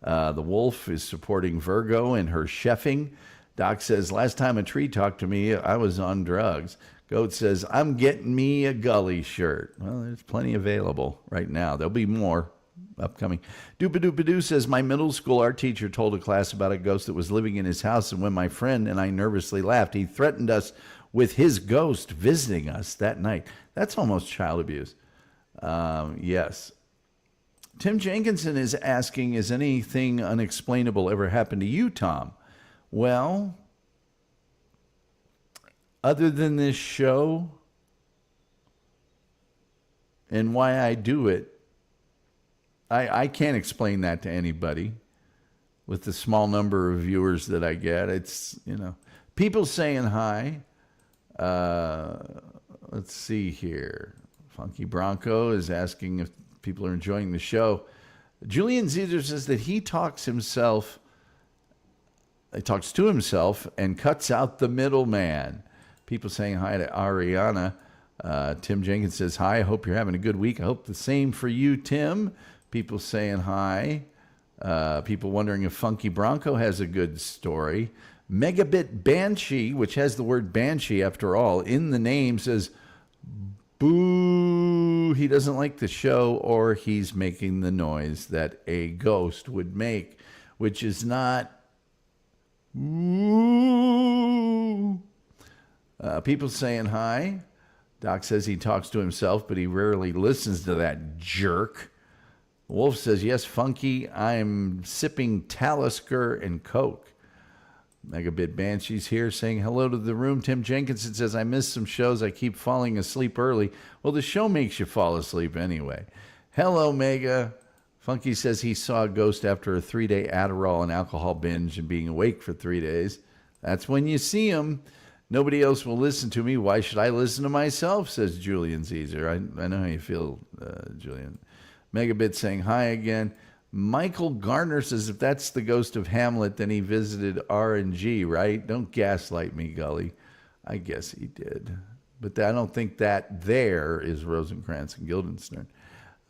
The wolf is supporting Virgo in her chefing. Doc says, last time a tree talked to me, I was on drugs. Goat says, I'm getting me a Gulley shirt. Well, there's plenty available right now. There'll be more upcoming. Doopadoopadoo says, my middle school art teacher told a class about a ghost that was living in his house, and when my friend and I nervously laughed, he threatened us with his ghost visiting us that night. That's almost child abuse. Yes. Tim Jenkinson is asking, is anything unexplainable ever happened to you, Tom? Well, other than this show and why I do it, I can't explain that to anybody with the small number of viewers that I get. It's, people saying hi. Let's see here. Funky Bronco is asking if people are enjoying the show. Julian Caesar says that he talks to himself and cuts out the middleman. People saying hi to Ariana. Tim Jenkins says, hi, I hope you're having a good week. I hope the same for you, Tim. People saying hi. People wondering if Funky Bronco has a good story. Megabit Banshee, which has the word banshee after all in the name, says, boo, he doesn't like the show, or he's making the noise that a ghost would make, which is not ooh. People saying hi. Doc says he talks to himself, but he rarely listens to that jerk. Wolf says, yes, Funky, I'm sipping Talisker and Coke. Megabit Banshee's here saying hello to the room. Tim Jenkinson says, I missed some shows. I keep falling asleep early. Well, the show makes you fall asleep anyway. Hello, Mega. Funky says he saw a ghost after a 3-day Adderall and alcohol binge and being awake for 3 days. That's when you see him. Nobody else will listen to me. Why should I listen to myself, says Julian Caesar. I know how you feel, Julian. Megabit saying hi again. Michael Garner says, if that's the ghost of Hamlet, then he visited R&G, right? Don't gaslight me, Gully. I guess he did. But I don't think that there is Rosencrantz and Guildenstern.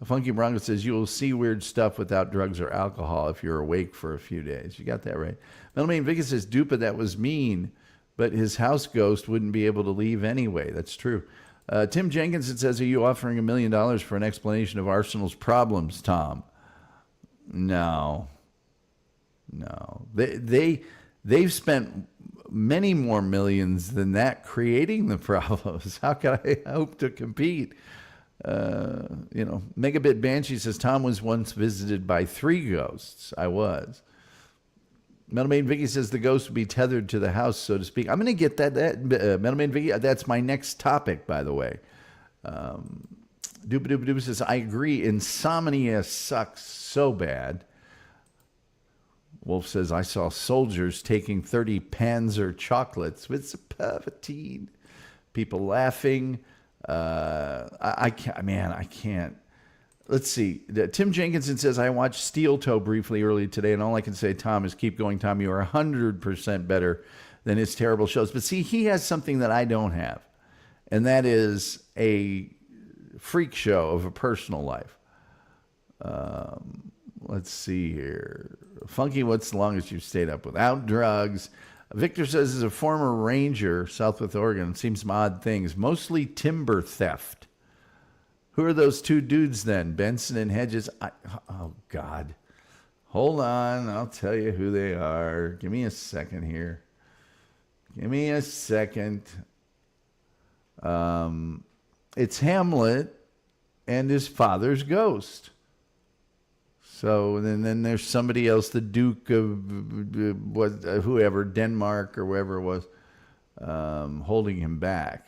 Funky Bronco says, you will see weird stuff without drugs or alcohol if you're awake for a few days. You got that right. Melanie Vicky says, Dupa, that was mean, but his house ghost wouldn't be able to leave anyway. That's true. Tim Jenkinson says, are you offering $1 million for an explanation of Arsenal's problems, Tom? No. They've spent many more millions than that creating the problems. How can I hope to compete? Megabit Banshee says, Tom was once visited by 3 ghosts. I was. Metalman Vicky says the ghost would be tethered to the house, so to speak. I'm going to get that Metalman Vicky, that's my next topic, by the way. Doopa says, I agree. Insomnia sucks so bad. Wolf says, I saw soldiers taking 30 Panzer chocolates with Supavatine. People laughing. I can't. Let's see. Tim Jenkinson says, I watched Steel Toe briefly earlier today, and all I can say, Tom, is keep going, Tom. You are 100% better than his terrible shows. But see, he has something that I don't have, and that is a freak show of a personal life. Let's see here. Funky, what's the longest you've stayed up without drugs? Victor says, as a former ranger, Southwest Oregon, seems some odd things, mostly timber theft. Who are those 2 dudes then? Benson and Hedges? Oh, God. Hold on. I'll tell you who they are. Give me a second here. Give me a second. It's Hamlet and his father's ghost. So then there's somebody else, the Duke of whoever, Denmark or wherever it was, holding him back.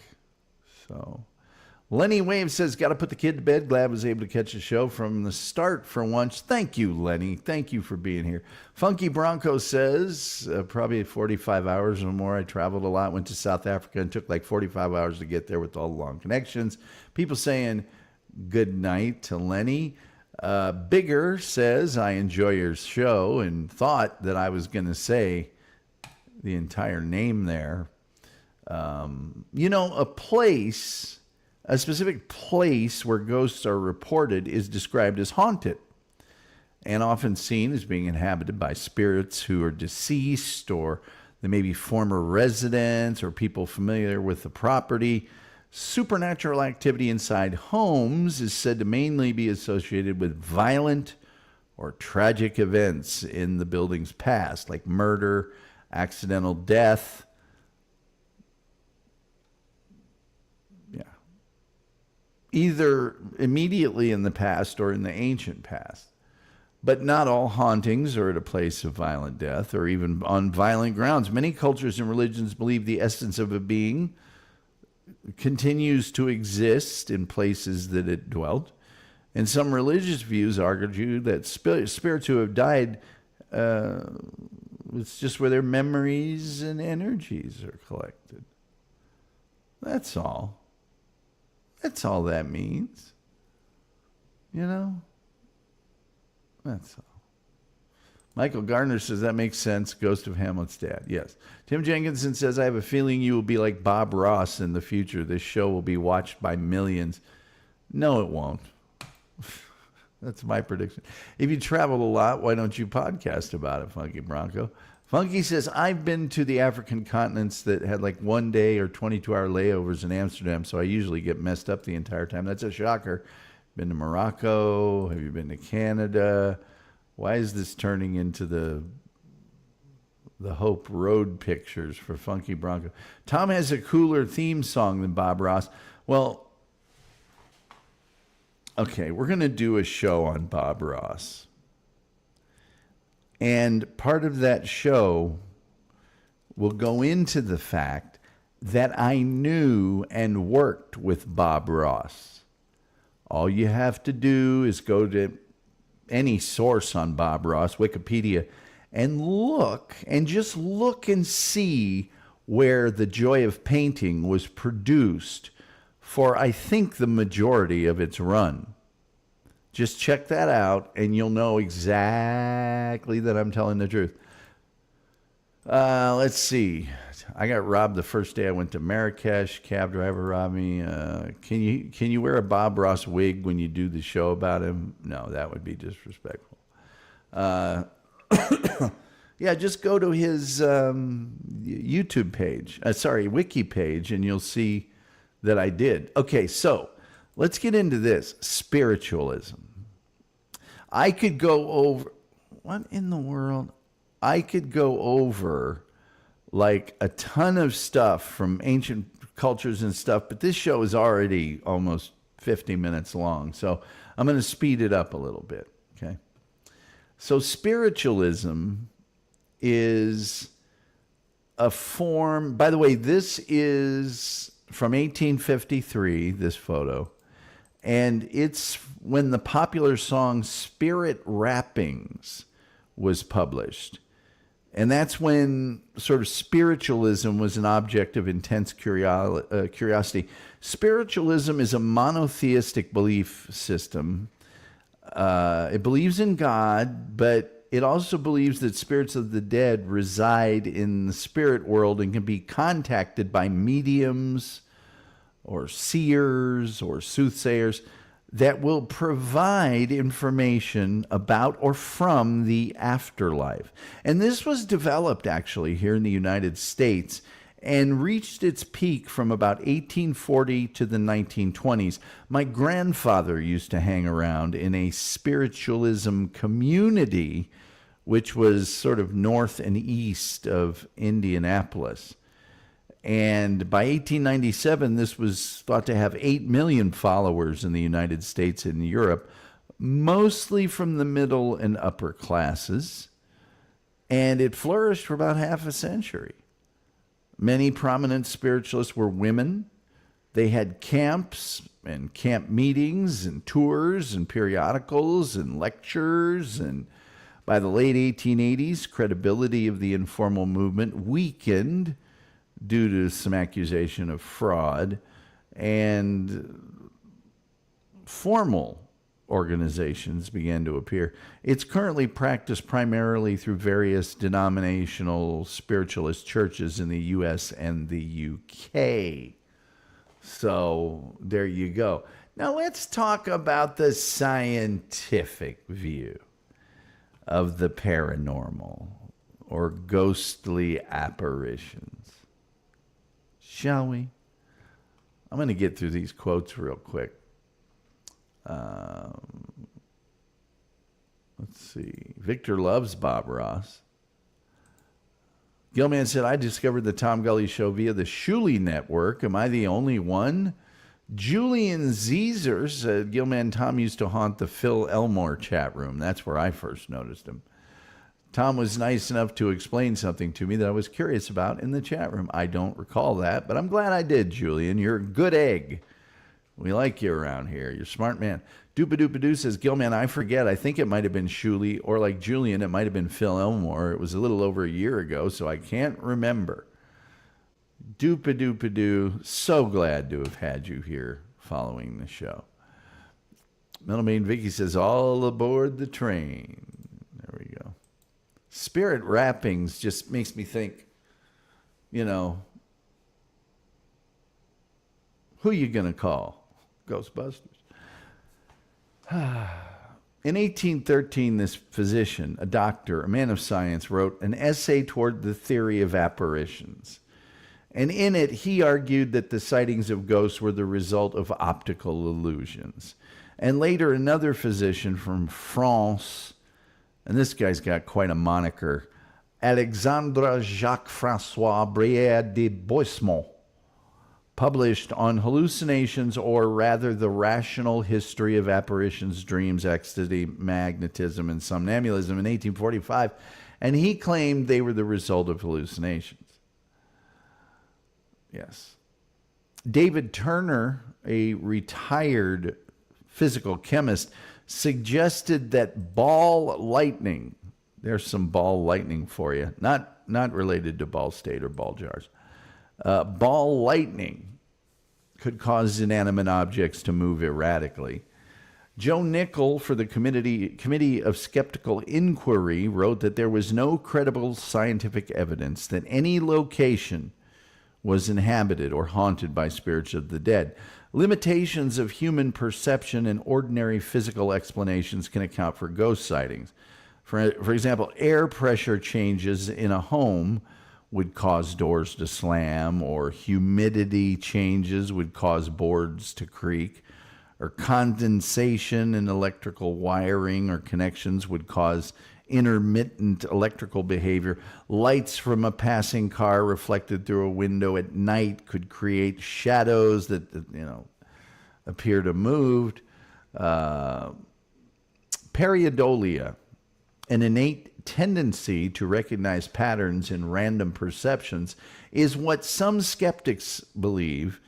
So Lenny Wave says, got to put the kid to bed. Glad I was able to catch the show from the start for once. Thank you, Lenny. Thank you for being here. Funky Bronco says, probably 45 hours or more. I traveled a lot, went to South Africa, and took like 45 hours to get there with all the long connections. People saying good night to Lenny. Bigger says, I enjoy your show, and thought that I was going to say the entire name there. A specific place where ghosts are reported is described as haunted and often seen as being inhabited by spirits who are deceased or They may be former residents or people familiar with the property. Supernatural activity inside homes is said to mainly be associated with violent or tragic events in the building's past, like murder, accidental death. Yeah. Either immediately in the past or in the ancient past. But not all hauntings are at a place of violent death or even on violent grounds. Many cultures and religions believe the essence of a being continues to exist in places that it dwelt. And some religious views argue that spirits who have died, it's just where their memories and energies are collected. That's all. That's all that means. You know? That's all. Michael Gardner says that makes sense. Ghost of Hamlet's dad. Yes. Tim Jenkinson says, I have a feeling you will be like Bob Ross in the future. This show will be watched by millions. No, it won't. That's my prediction. If you travel a lot, why don't you podcast about it, Funky Bronco? Funky says, I've been to the African continents that had like 1 day or 22-hour layovers in Amsterdam, so I usually get messed up the entire time. That's a shocker. Been to Morocco? Have you been to Canada? Why is this turning into the Hope Road pictures for Funky Bronco? Tom has a cooler theme song than Bob Ross. Well, okay, we're going to do a show on Bob Ross. And part of that show will go into the fact that I knew and worked with Bob Ross. All you have to do is go to any source on Bob Ross, Wikipedia, and just look and see where The Joy of Painting was produced for, I think, the majority of its run. Just check that out, and you'll know exactly that I'm telling the truth. Let's see. I got robbed the first day I went to Marrakesh. Cab driver robbed me. Can you wear a Bob Ross wig when you do the show about him? No, that would be disrespectful. Yeah, just go to his YouTube page. Wiki page, and you'll see that I did. Okay, so let's get into this. Spiritualism. I could go over... What in the world? I could go over like a ton of stuff from ancient cultures and stuff, but this show is already almost 50 minutes long, so I'm going to speed it up a little bit, okay? So spiritualism is a form... By the way, this is from 1853, this photo, and it's when the popular song Spirit Rappings was published. And that's when sort of spiritualism was an object of intense curiosity. Spiritualism is a monotheistic belief system. It believes in God, but it also believes that spirits of the dead reside in the spirit world and can be contacted by mediums or seers or soothsayers that will provide information about or from the afterlife. And this was developed actually here in the United States and reached its peak from about 1840 to the 1920s. My grandfather used to hang around in a spiritualism community, which was sort of north and east of Indianapolis. And by 1897, this was thought to have 8 million followers in the United States and Europe, mostly from the middle and upper classes. And it flourished for about half a century. Many prominent spiritualists were women. They had camps and camp meetings and tours and periodicals and lectures. And by the late 1880s, credibility of the informal movement weakened due to some accusation of fraud, and formal organizations began to appear. It's currently practiced primarily through various denominational spiritualist churches in the U.S. and the U.K. So there you go. Now let's talk about the scientific view of the paranormal. or ghostly apparitions. Shall we? I'm going to get through these quotes real quick. Let's see. Victor loves Bob Ross. Gilman said, I discovered the Tom Gulley Show via the Shuley Network. Am I the only one? Julian Zeezer said, Gilman, Tom used to haunt the Phil Elmore chat room. That's where I first noticed him. Tom was nice enough to explain something to me that I was curious about in the chat room. I don't recall that, but I'm glad I did, Julian. You're a good egg. We like you around here. You're a smart man. Doopadoopadoo says, Gilman, I forget. I think it might have been Shuley, or like Julian, it might have been Phil Elmore. It was a little over a year ago, so I can't remember. Doopadoopadoo, so glad to have had you here following the show. Middleman Vicky says, all aboard the train. There we go. Spirit Wrappings just makes me think, you know, who you going to call? Ghostbusters. In 1813, this physician, a doctor, a man of science, wrote an essay toward the theory of apparitions. And in it, he argued that the sightings of ghosts were the result of optical illusions. And later, another physician from France, and this guy's got quite a moniker, Alexandre Jacques-François Brière de Boismont, published on hallucinations, or rather the rational history of apparitions, dreams, ecstasy, magnetism, and somnambulism in 1845, and he claimed they were the result of hallucinations. Yes. David Turner, a retired physical chemist, suggested that ball lightning, there's some ball lightning for you, not related to Ball State or ball jars, ball lightning could cause inanimate objects to move erratically. Joe Nickel, for the Committee of Skeptical Inquiry, wrote that there was no credible scientific evidence that any location was inhabited or haunted by spirits of the dead. Limitations of human perception and ordinary physical explanations can account for ghost sightings. For example, air pressure changes in a home would cause doors to slam, or humidity changes would cause boards to creak, or condensation in electrical wiring or connections would cause intermittent electrical behavior. Lights from a passing car reflected through a window at night could create shadows that appear to move. Pareidolia, an innate tendency to recognize patterns in random perceptions, is what some skeptics believe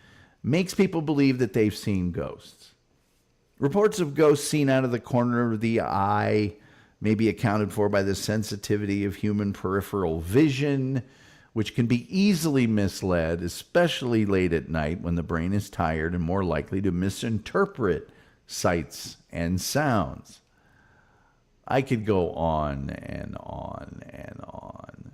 makes people believe that they've seen ghosts. Reports of ghosts seen out of the corner of the eye may be accounted for by the sensitivity of human peripheral vision, which can be easily misled, especially late at night when the brain is tired and more likely to misinterpret sights and sounds. I could go on and on and on.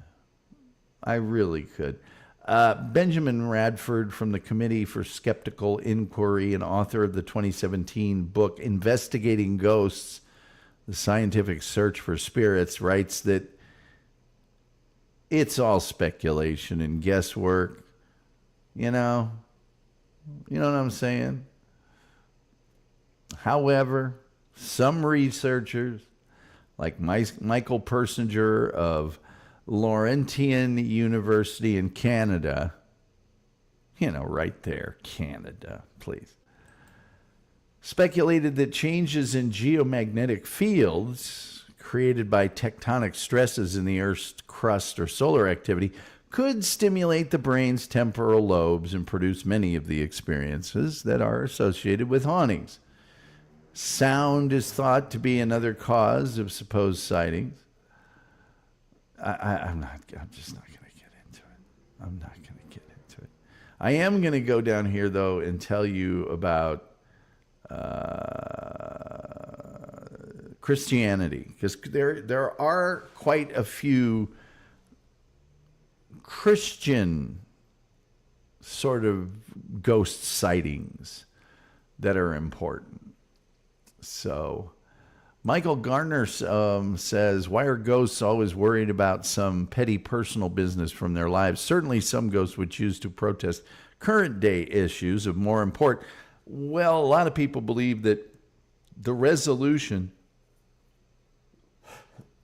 I really could. Benjamin Radford from the Committee for Skeptical Inquiry and author of the 2017 book Investigating Ghosts, The Scientific Search for Spirits, writes that it's all speculation and guesswork. You know what I'm saying? However, some researchers, like Michael Persinger of Laurentian University in Canada, right there, Canada, please, speculated that changes in geomagnetic fields created by tectonic stresses in the Earth's crust or solar activity could stimulate the brain's temporal lobes and produce many of the experiences that are associated with hauntings. Sound is thought to be another cause of supposed sightings. I'm just not going to get into it. I'm not going to get into it. I am going to go down here, though, and tell you about Christianity, because there are quite a few Christian sort of ghost sightings that are important. So Michael Garner says, why are ghosts always worried about some petty personal business from their lives? Certainly some ghosts would choose to protest current day issues of more import. Well, a lot of people believe that the resolution,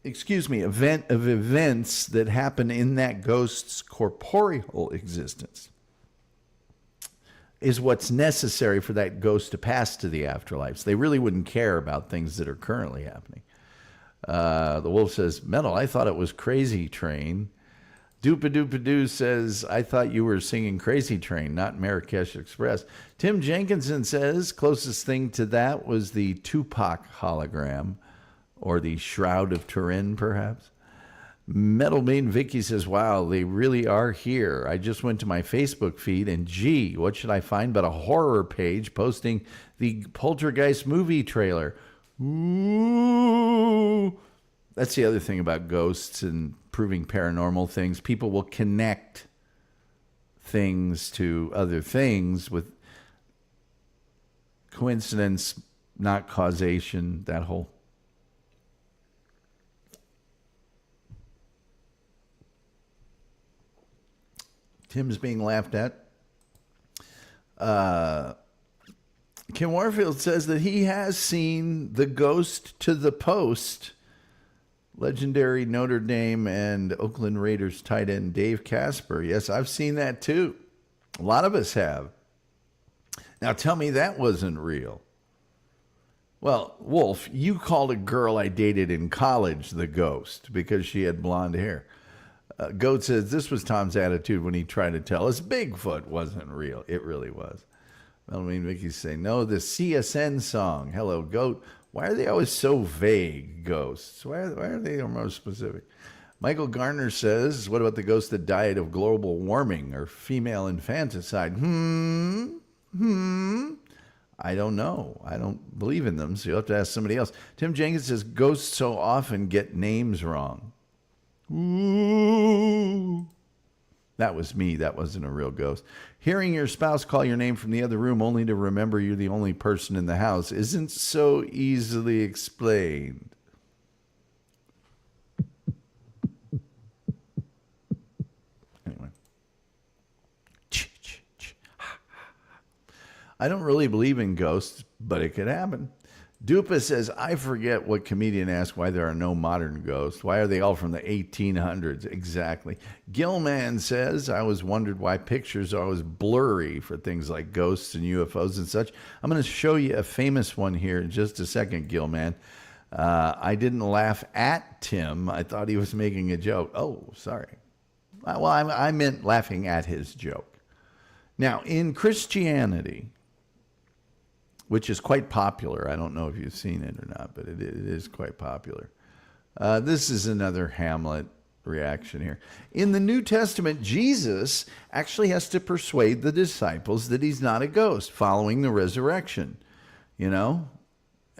of events that happen in that ghost's corporeal existence is what's necessary for that ghost to pass to the afterlife. So they really wouldn't care about things that are currently happening. The wolf says, Metal, I thought it was Crazy Train. Doopadoopadoo says, I thought you were singing Crazy Train, not Marrakesh Express. Tim Jenkinson says, closest thing to that was the Tupac hologram, or the Shroud of Turin, perhaps. Metal Maiden Vicky says, wow, they really are here. I just went to my Facebook feed, and gee, what should I find but a horror page posting the Poltergeist movie trailer. Ooh. That's the other thing about ghosts and proving paranormal things. People will connect things to other things with coincidence, not causation, that whole. Tim's being laughed at. Kim Warfield says that he has seen the ghost to the post. Legendary Notre Dame and Oakland Raiders tight end Dave Casper. Yes, I've seen that too. A lot of us have. Now tell me that wasn't real. Well, Wolf, you called a girl I dated in college the ghost because she had blonde hair. Goat says this was Tom's attitude when he tried to tell us Bigfoot wasn't real. It really was. Well, I mean, Vicky's saying, no, the CSN song, Hello, Goat. Why are they always so vague, ghosts? Why are they more specific? Michael Garner says, what about the ghosts that died of global warming or female infanticide? I don't know. I don't believe in them, so you'll have to ask somebody else. Tim Jenkins says, ghosts so often get names wrong. Ooh. That was me. That wasn't a real ghost. Hearing your spouse call your name from the other room only to remember you're the only person in the house isn't so easily explained. Anyway. I don't really believe in ghosts, but it could happen. Dupa says, I forget what comedian asked why there are no modern ghosts. Why are they all from the 1800s? Exactly. Gilman says, I always wondered why pictures are always blurry for things like ghosts and UFOs and such. I'm going to show you a famous one here in just a second, Gilman. I didn't laugh at Tim. I thought he was making a joke. Oh, sorry. Well, I meant laughing at his joke. Now, in Christianity, which is quite popular. I don't know if you've seen it or not, but it is quite popular. This is another Hamlet reaction here. In the New Testament, Jesus actually has to persuade the disciples that he's not a ghost following the resurrection, you know?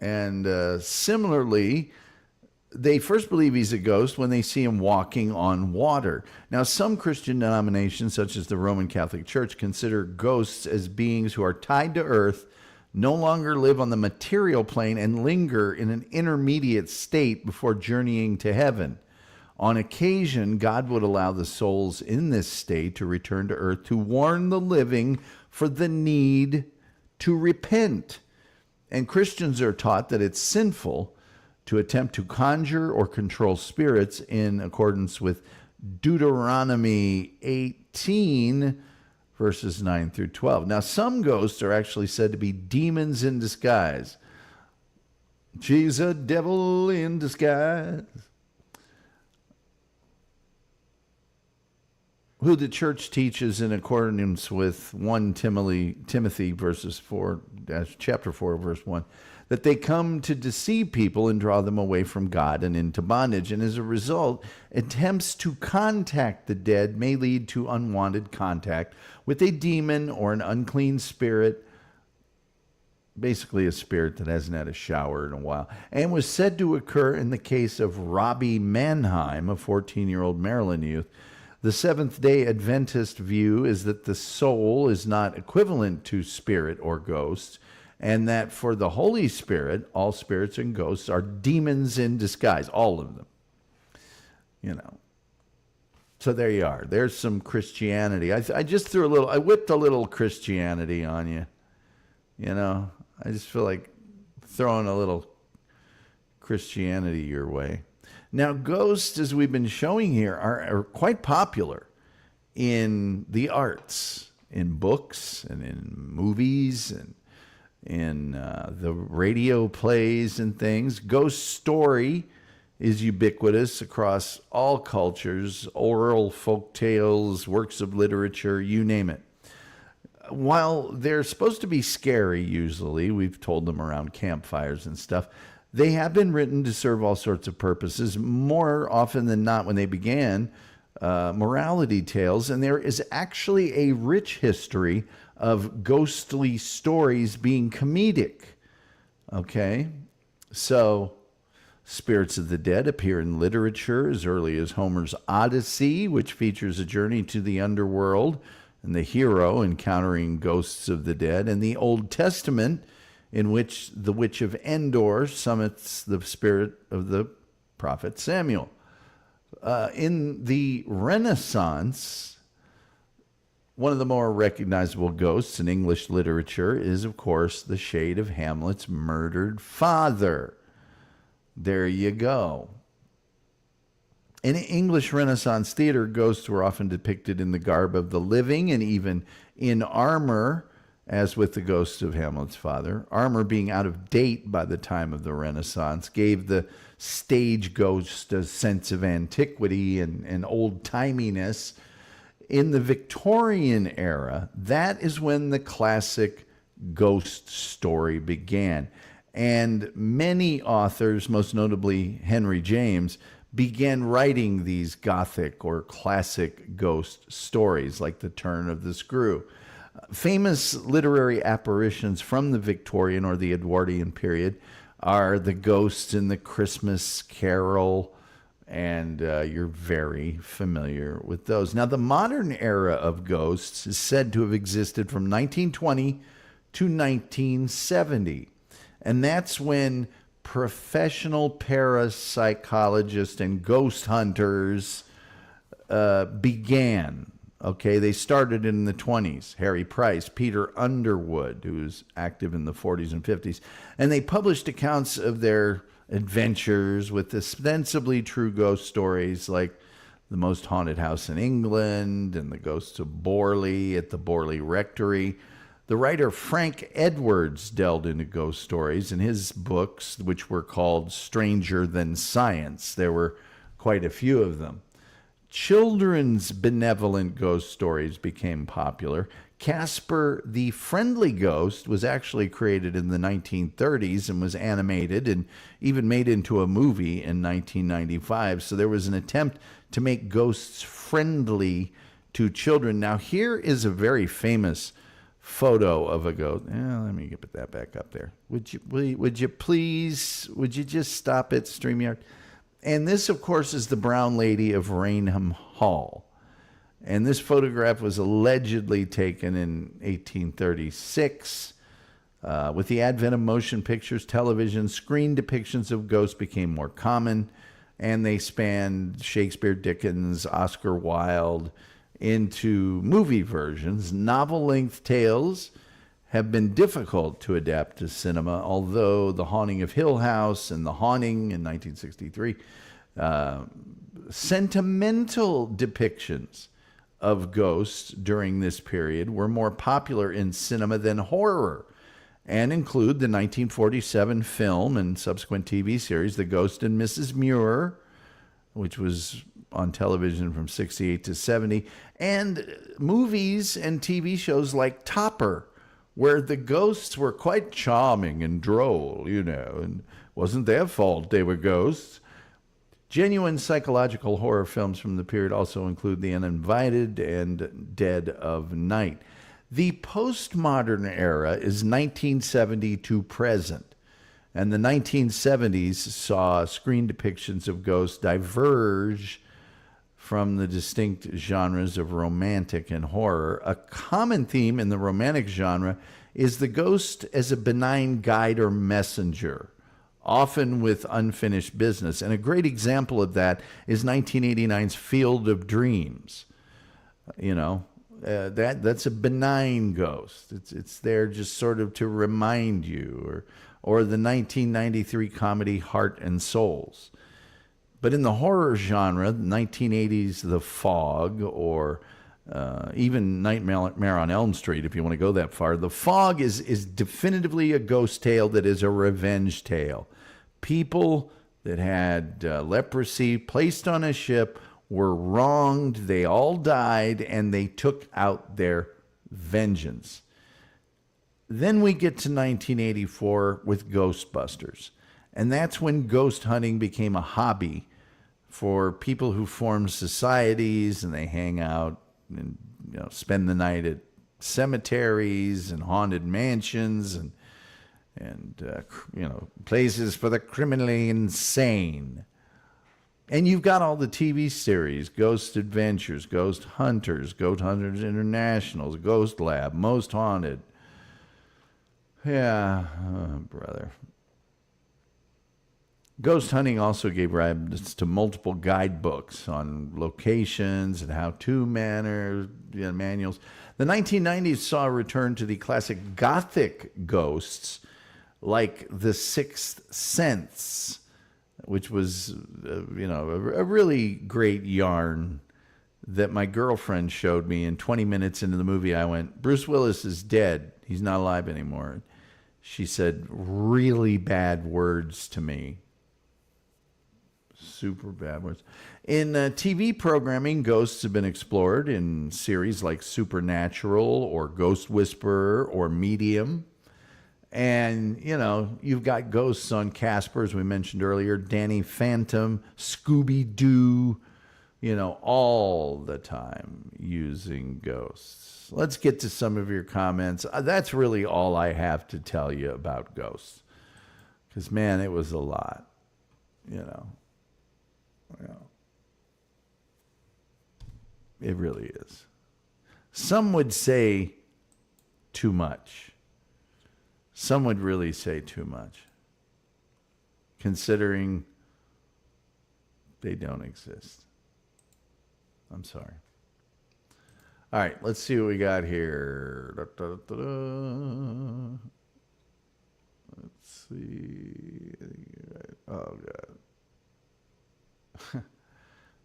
And similarly, they first believe he's a ghost when they see him walking on water. Now, some Christian denominations, such as the Roman Catholic Church, consider ghosts as beings who are tied to earth, no longer live on the material plane, and linger in an intermediate state before journeying to heaven. On occasion, God would allow the souls in this state to return to earth to warn the living for the need to repent. And Christians are taught that it's sinful to attempt to conjure or control spirits in accordance with Deuteronomy 18, verses 9 through 12. Now, some ghosts are actually said to be demons in disguise. She's a devil in disguise. Who the church teaches in accordance with 1 Timothy chapter 4, verse 1, that they come to deceive people and draw them away from God and into bondage. And as a result, attempts to contact the dead may lead to unwanted contact with a demon or an unclean spirit, basically a spirit that hasn't had a shower in a while, and was said to occur in the case of Robbie Mannheim, a 14-year-old Maryland youth. The Seventh-day Adventist view is that the soul is not equivalent to spirit or ghosts, and that for the Holy Spirit, all spirits and ghosts are demons in disguise, all of them. You know. So there you are. There's some Christianity. I just I whipped a little Christianity on you. You know, I just feel like throwing a little Christianity your way. Now, ghosts, as we've been showing here, are quite popular in the arts, in books and in movies and in the radio plays and things. Ghost story is ubiquitous across all cultures, oral folk tales, works of literature, you name it. While they're supposed to be scary, usually, we've told them around campfires and stuff, they have been written to serve all sorts of purposes. More often than not, when they began, morality tales, and there is actually a rich history of ghostly stories being comedic. Okay? So, spirits of the dead appear in literature as early as Homer's Odyssey, which features a journey to the underworld and the hero encountering ghosts of the dead, and the Old Testament, in which the witch of Endor summons the spirit of the prophet Samuel. In the Renaissance, one of the more recognizable ghosts in English literature is, of course, the shade of Hamlet's murdered father. There you go. In English Renaissance theater, ghosts were often depicted in the garb of the living and even in armor, as with the ghost of Hamlet's father. Armor, being out of date by the time of the Renaissance, gave the stage ghost a sense of antiquity and old-timiness. In the Victorian era, that is when the classic ghost story began. And many authors, most notably Henry James, began writing these Gothic or classic ghost stories, like The Turn of the Screw. Famous literary apparitions from the Victorian or the Edwardian period are the ghosts in the Christmas Carol, and you're very familiar with those. Now, the modern era of ghosts is said to have existed from 1920 to 1970, and that's when professional parapsychologists and ghost hunters began. Okay, they started in the 20s. Harry Price, Peter Underwood, who was active in the 40s and 50s, and they published accounts of their adventures with ostensibly true ghost stories like The Most Haunted House in England and The Ghosts of Borley at the Borley Rectory. The writer Frank Edwards delved into ghost stories in his books, which were called Stranger Than Science. There were quite a few of them. Children's benevolent ghost stories became popular. Casper the Friendly Ghost was actually created in the 1930s and was animated and even made into a movie in 1995. So there was an attempt to make ghosts friendly to children. Now, here is a very famous photo of a ghost. Let me get that back up there. Would you please just stop it, StreamYard? And this, of course, is the Brown Lady of Raynham Hall. And this photograph was allegedly taken in 1836. With the advent of motion pictures, television, screen depictions of ghosts became more common, and they spanned Shakespeare, Dickens, Oscar Wilde into movie versions. Novel-length tales have been difficult to adapt to cinema, although The Haunting of Hill House and The Haunting in 1963, sentimental depictions of ghosts during this period were more popular in cinema than horror, and include the 1947 film and subsequent TV series The Ghost and Mrs. Muir, which was on television from 68 to 70, and movies and TV shows like Topper, where the ghosts were quite charming and droll, and wasn't their fault they were ghosts. Genuine psychological horror films from the period also include The Uninvited and Dead of Night. The postmodern era is 1970 to present, and the 1970s saw screen depictions of ghosts diverge from the distinct genres of romantic and horror. A common theme in the romantic genre is the ghost as a benign guide or messenger, often with unfinished business. And a great example of that is 1989's Field of Dreams. That's a benign ghost. It's there just sort of to remind you, or the 1993 comedy Heart and Souls. But in the horror genre, 1980s The Fog, or even Nightmare on Elm Street, if you want to go that far, The Fog is definitively a ghost tale that is a revenge tale. People that had leprosy placed on a ship were wronged, they all died, and they took out their vengeance. Then we get to 1984 with Ghostbusters, and that's when ghost hunting became a hobby for people who form societies, and they hang out and spend the night at cemeteries and haunted mansions and places for the criminally insane. And you've got all the TV series, Ghost Adventures, Ghost Hunters Internationals, Ghost Lab, Most Haunted. Yeah, brother. Ghost hunting also gave rise to multiple guidebooks on locations and how-to manuals. The 1990s saw a return to the classic Gothic ghosts like The Sixth Sense, which was, a really great yarn that my girlfriend showed me. And 20 minutes into the movie, I went, Bruce Willis is dead. He's not alive anymore. She said really bad words to me. Super bad words. In TV programming, ghosts have been explored in series like Supernatural or Ghost Whisperer or Medium. And, you've got ghosts on Casper, as we mentioned earlier, Danny Phantom, Scooby-Doo, all the time using ghosts. Let's get to some of your comments. That's really all I have to tell you about ghosts. Because, man, it was a lot, It really is. Some would say too much. Some would really say too much, considering they don't exist. I'm sorry. All right, let's see what we got here. Let's see. Oh, God.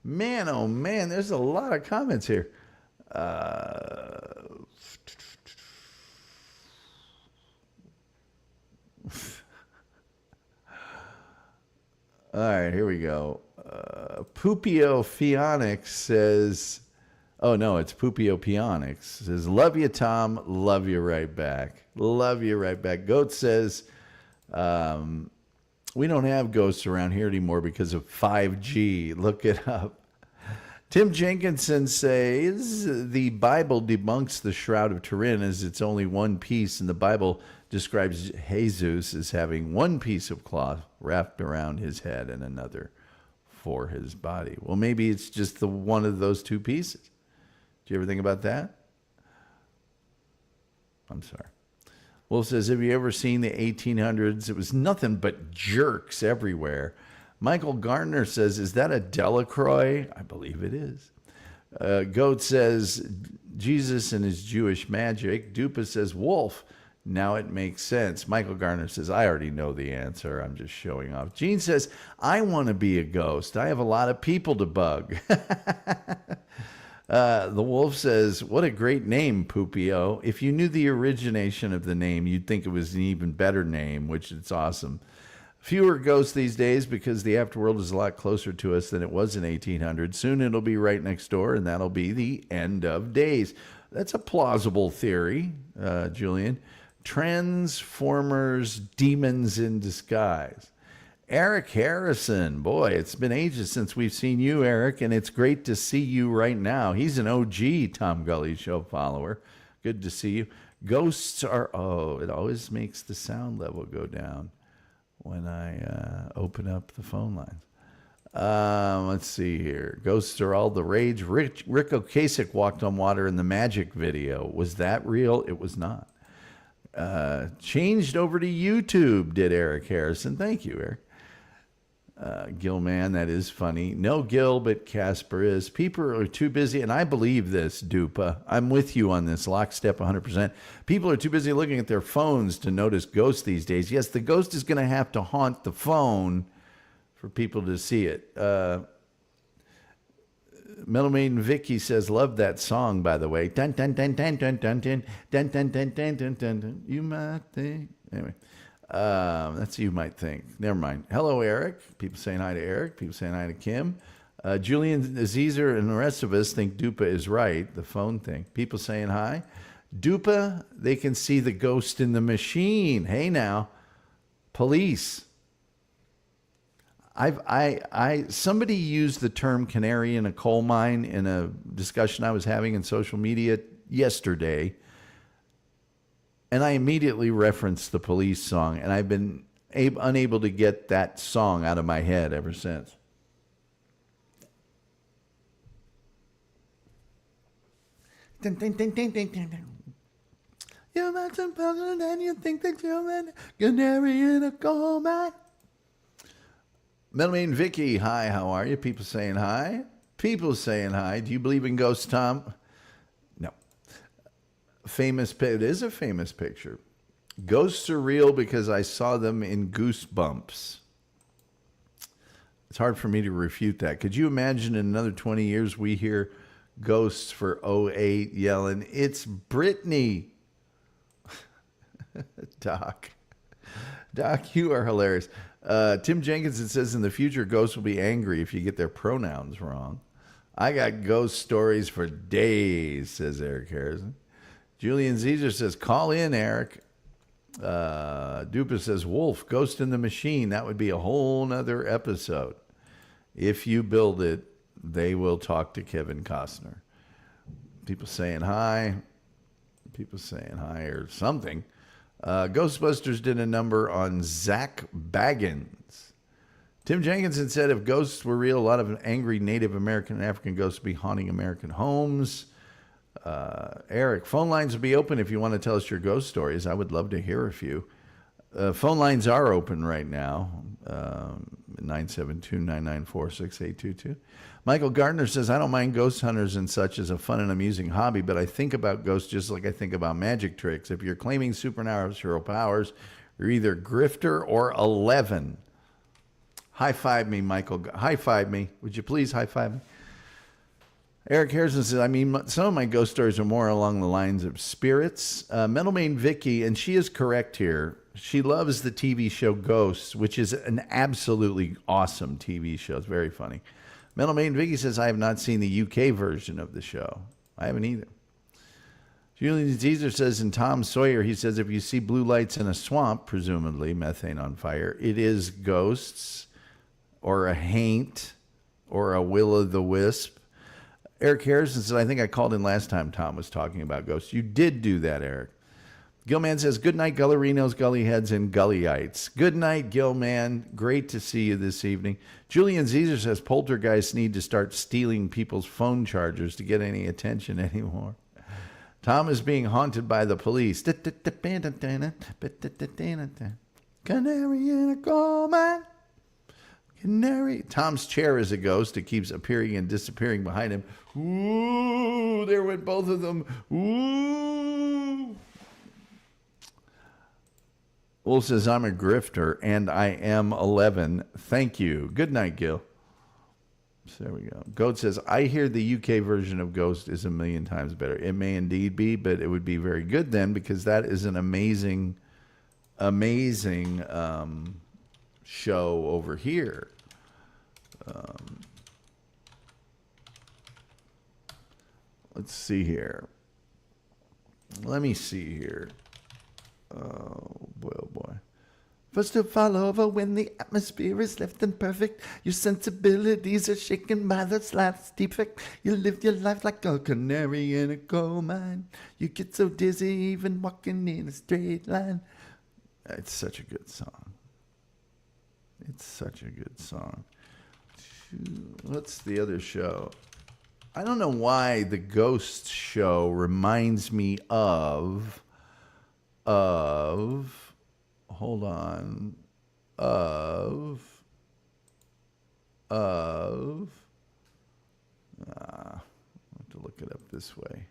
Man, oh, man, there's a lot of comments here. All right, here we go. Pupio Pheonix says, oh, no, it's Pupio Pheonix. Says, love you, Tom. Love you right back. Love you right back. Goat says, we don't have ghosts around here anymore because of 5G. Look it up. Tim Jenkinson says, the Bible debunks the Shroud of Turin as it's only one piece, and the Bible describes Jesus as having one piece of cloth wrapped around his head and another for his body. Well, maybe it's just the one of those two pieces. Do you ever think about that? I'm sorry. Wolf says, have you ever seen the 1800s? It was nothing but jerks everywhere. Michael Gardner says, is that a Delacroix? I believe it is. Goat says, Jesus and his Jewish magic. Dupa says, Wolf. Now it makes sense. Michael Garner says, I already know the answer. I'm just showing off. Gene says, I want to be a ghost. I have a lot of people to bug. The Wolf says, what a great name, Pupio. If you knew the origination of the name, you'd think it was an even better name, which it's awesome. Fewer ghosts these days because the afterworld is a lot closer to us than it was in 1800. Soon it'll be right next door, and that'll be the end of days. That's a plausible theory, Julian. Transformers, demons in disguise. Eric Harrison, boy, it's been ages since we've seen you, Eric, and it's great to see you right now. He's an OG Tom Gulley Show follower. Good to see you. Ghosts are, it always makes the sound level go down when I open up the phone lines. Let's see here. Ghosts are all the rage. Rick Ocasek walked on water in the Magic video. Was that real? It was not. Changed over to YouTube, did Eric Harrison. Thank you, Eric. Gil, man, that is funny. No Gil, but Casper is. People are too busy, and I believe this, Dupa. I'm with you on this, lockstep 100%. People are too busy looking at their phones to notice ghosts these days. Yes, the ghost is going to have to haunt the phone for people to see it. Metal Maiden Vicky says, love that song, by the way. Dun, dun, dun, dun, dun, dun, dun, dun, dun, dun, dun, dun, dun, dun. You might think. Anyway. That's you might think. Never mind. Hello, Eric. People saying hi to Eric. People saying hi to Kim. Julian Azizer and the rest of us think Dupa is right. The phone thing. People saying hi. Dupa, they can see the ghost in the machine. Hey now, police. Somebody used the term canary in a coal mine in a discussion I was having in social media yesterday. And I immediately referenced the Police song, and I've been unable to get that song out of my head ever since. You're not important and you think that you're a canary in a coal mine. Metal Maiden Vicky, hi, how are you? People saying hi. People saying hi. Do you believe in ghosts, Tom? It is a famous picture. Ghosts are real because I saw them in Goosebumps. It's hard for me to refute that. Could you imagine in another 20 years we hear ghosts for '08 yelling, "It's Britney"? Doc, you are hilarious. Tim Jenkinson says in the future ghosts will be angry if you get their pronouns wrong. I got ghost stories for days, says Eric Harrison. Julian Caesar says, call in, Eric. Dupa says, Wolf, Ghost in the Machine. That would be a whole nother episode. If you build it, they will talk to Kevin Costner. People saying hi. People saying hi or something. Ghostbusters did a number on Zach Baggins. Tim Jenkinson said if ghosts were real, a lot of angry Native American and African ghosts would be haunting American homes. Eric, phone lines will be open if you want to tell us your ghost stories. I would love to hear a few. Phone lines are open right now. 972-994-6822. Michael Gardner says, I don't mind ghost hunters and such as a fun and amusing hobby, but I think about ghosts just like I think about magic tricks. If you're claiming supernatural powers, you're either grifter or 11. High five me, Michael. High five me. Would you please high five me? Eric Harrison says, I mean, some of my ghost stories are more along the lines of spirits. Metal Main Vicky, and she is correct here. She loves the TV show Ghosts, which is an absolutely awesome TV show. It's very funny. Metal Main Vicky says, I have not seen the UK version of the show. I haven't either. Julian Caesar says, in Tom Sawyer, he says, if you see blue lights in a swamp, presumably methane on fire, it is ghosts or a haint or a will-o'-the-wisp. Eric Harrison says, I think I called in last time Tom was talking about ghosts. You did do that, Eric. Gilman says, good night, Gullerinos, Gullyheads, and Gullyites. Good night, Gilman. Great to see you this evening. Julian Caesar says, poltergeists need to start stealing people's phone chargers to get any attention anymore. Tom is being haunted by the police. Canary in a coal mine. Canary. Tom's chair is a ghost. It keeps appearing and disappearing behind him. Ooh, there went both of them. Ooh. Wolf says, I'm a grifter, and I am 11. Thank you. Good night, Gil. So there we go. Goat says, I hear the UK version of Ghost is a million times better. It may indeed be, but it would be very good then, because that is an amazing, amazing show over here. Let's see here. Let me see here. Oh boy, oh boy. First to fall over when the atmosphere is left imperfect. Your sensibilities are shaken by the slightest defect. You live your life like a canary in a coal mine. You get so dizzy even walking in a straight line. It's such a good song. It's such a good song. What's the other show? I don't know why the Ghost show reminds me of of, hold on, of, I have to look it up this way.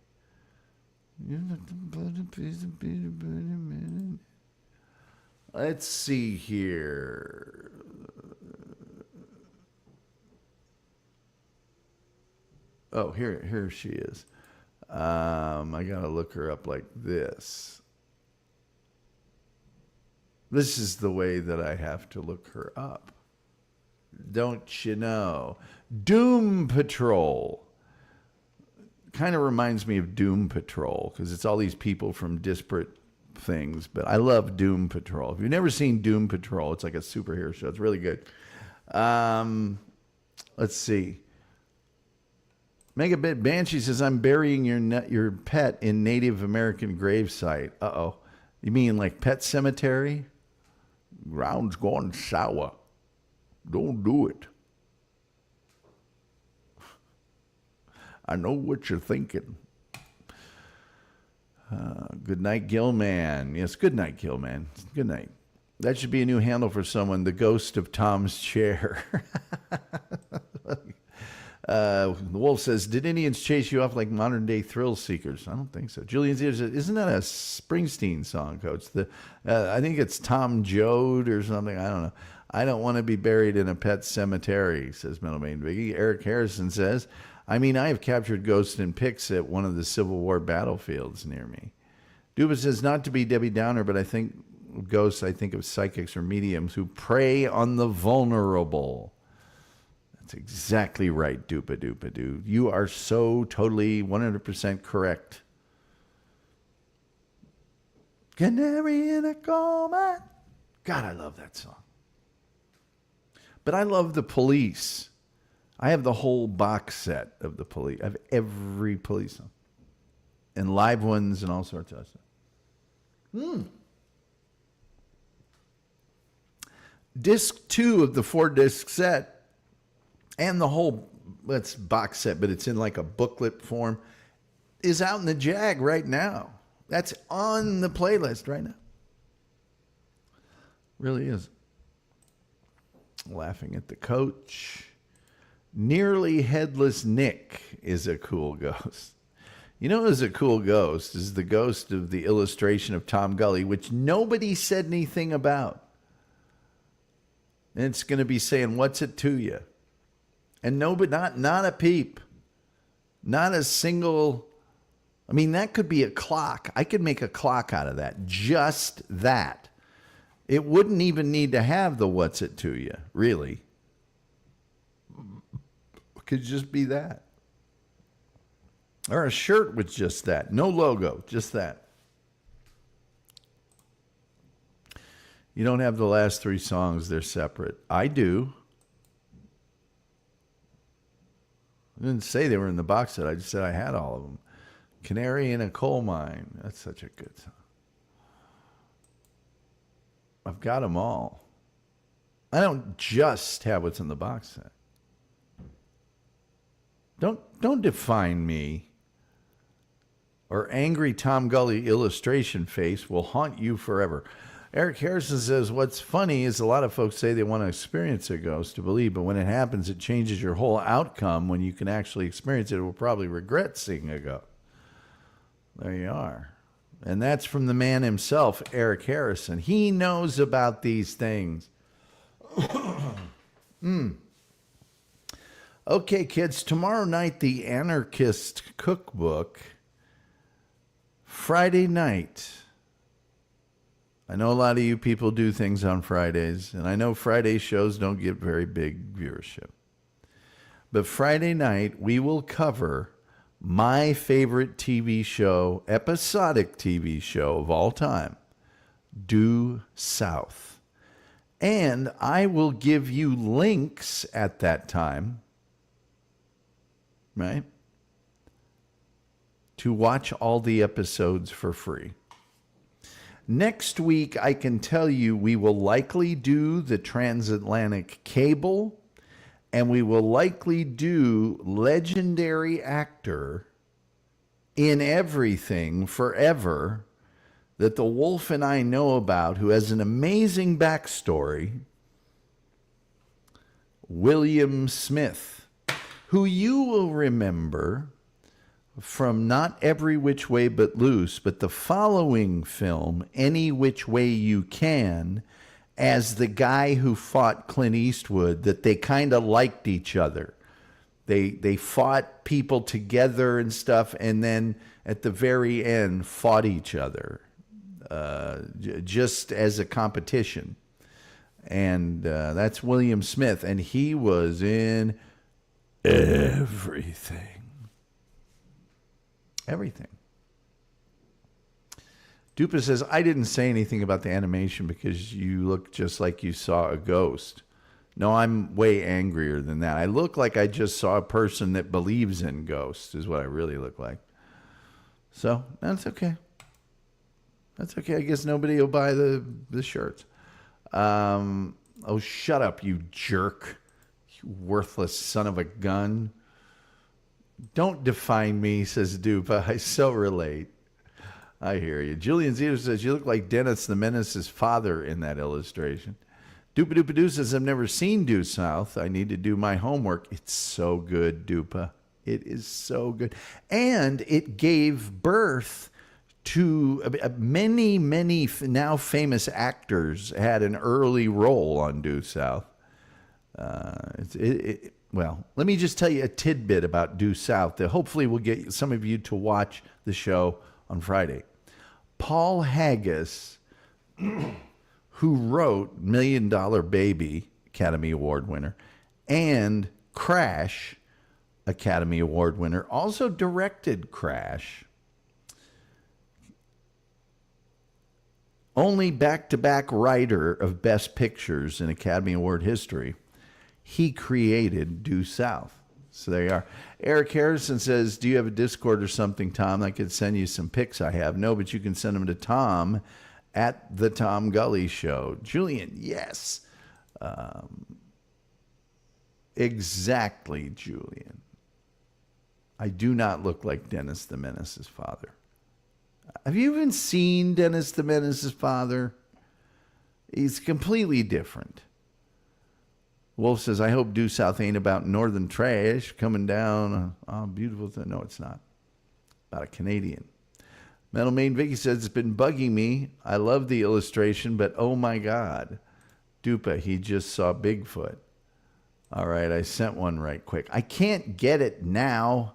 Let's see here. Oh, here she is. I gotta look her up like this. This is the way that I have to look her up. Don't you know? Doom Patrol. Kind of reminds me of Doom Patrol because it's all these people from disparate things. But I love Doom Patrol. If you've never seen Doom Patrol, it's like a superhero show. It's really good. Let's see. Megabit Banshee says, I'm burying your pet in Native American gravesite. Uh-oh. You mean like Pet Cemetery? Ground's gone sour. Don't do it. I know what you're thinking. Good night, Gilman. Yes, good night, Gilman. Good night. That should be a new handle for someone. The ghost of Tom's chair. The Wolf says, did Indians chase you off like modern day thrill seekers? I don't think so. Julian says, isn't that a Springsteen song, Coach? I think it's Tom Joad or something. I don't know. I don't want to be buried in a pet cemetery, says Middlemain Biggie. Eric Harrison says, I mean, I have captured ghosts in pics at one of the Civil War battlefields near me. Duba says, not to be Debbie Downer, but I think ghosts, I think of psychics or mediums who prey on the vulnerable. That's exactly right, Dupa Dupa Doo. You are so totally 100% correct. Canary in a coal mine. God, I love that song. But I love the Police. I have the whole box set of the Police. I have every Police song. And live ones and all sorts of stuff. Disc 2 of the 4-disc set and the whole, that's box set, but it's in like a booklet form, is out in the Jag right now. That's on the playlist right now. Really is. Laughing at the Coach. Nearly Headless Nick is a cool ghost. You know who's a cool ghost? Is the ghost of the illustration of Tom Gulley, which nobody said anything about. And it's going to be saying, what's it to you? And nobody, not a peep. Not a single, I mean, that could be a clock. I could make a clock out of that. Just that. It wouldn't even need to have the what's it to you, really. It could just be that. Or a shirt with just that. No logo, just that. You don't have the last 3 songs, they're separate. I do. I didn't say they were in the box set. I just said I had all of them. Canary in a Coal Mine. That's such a good song. I've got them all. I don't just have what's in the box set. Don't define me. Or angry Tom Gulley illustration face will haunt you forever. Eric Harrison says, what's funny is a lot of folks say they want to experience a ghost to believe, but when it happens, it changes your whole outcome. When you can actually experience it, it will probably regret seeing a ghost. There you are. And that's from the man himself, Eric Harrison. He knows about these things. Okay, kids, tomorrow night, the Anarchist Cookbook. Friday night. I know a lot of you people do things on Fridays, and I know Friday shows don't get very big viewership. But Friday night, we will cover my favorite TV show, episodic TV show of all time, Due South. And I will give you links at that time, right, to watch all the episodes for free. Next week, I can tell you we will likely do the transatlantic cable, and we will likely do legendary actor in everything forever, that the wolf and I know about, who has an amazing backstory, William Smith, who you will remember from not Every Which Way But Loose, but the following film, Any Which Way You Can, as the guy who fought Clint Eastwood, that they kind of liked each other. They fought people together and stuff, and then at the very end fought each other just as a competition. And that's William Smith, and he was in everything. Everything. Dupa says, I didn't say anything about the animation because you look just like you saw a ghost. No, I'm way angrier than that. I look like I just saw a person that believes in ghosts, is what I really look like. So, that's okay. That's okay. I guess nobody will buy the shirts. Oh, shut up, you jerk. You worthless son of a gun. Don't define me, says Dupa. I so relate. I hear you. Julian Zito says, you look like Dennis the Menace's father in that illustration. Dupa Dupa Doo says, I've never seen Due South. I need to do my homework. It's so good, Dupa. It is so good. And it gave birth to many now famous actors had an early role on Due South. Well, let me just tell you a tidbit about Due South that hopefully will get some of you to watch the show on Friday. Paul Haggis, who wrote Million Dollar Baby, Academy Award winner, and Crash, Academy Award winner, also directed Crash. Only back-to-back writer of Best Pictures in Academy Award history. He created Due South. So there you are. Eric Harrison says, do you have a Discord or something, Tom? I could send you some pics I have. No, but you can send them to Tom at the Tom Gulley Show. Julian, yes. Exactly, Julian. I do not look like Dennis the Menace's father. Have you even seen Dennis the Menace's father? He's completely different. Wolf says, I hope Due South ain't about northern trash coming down. Oh, beautiful thing. No, it's not. About a Canadian. Metal Main Vicky says, it's been bugging me. I love the illustration, but oh my God. Dupa, he just saw Bigfoot. All right, I sent one right quick. I can't get it now.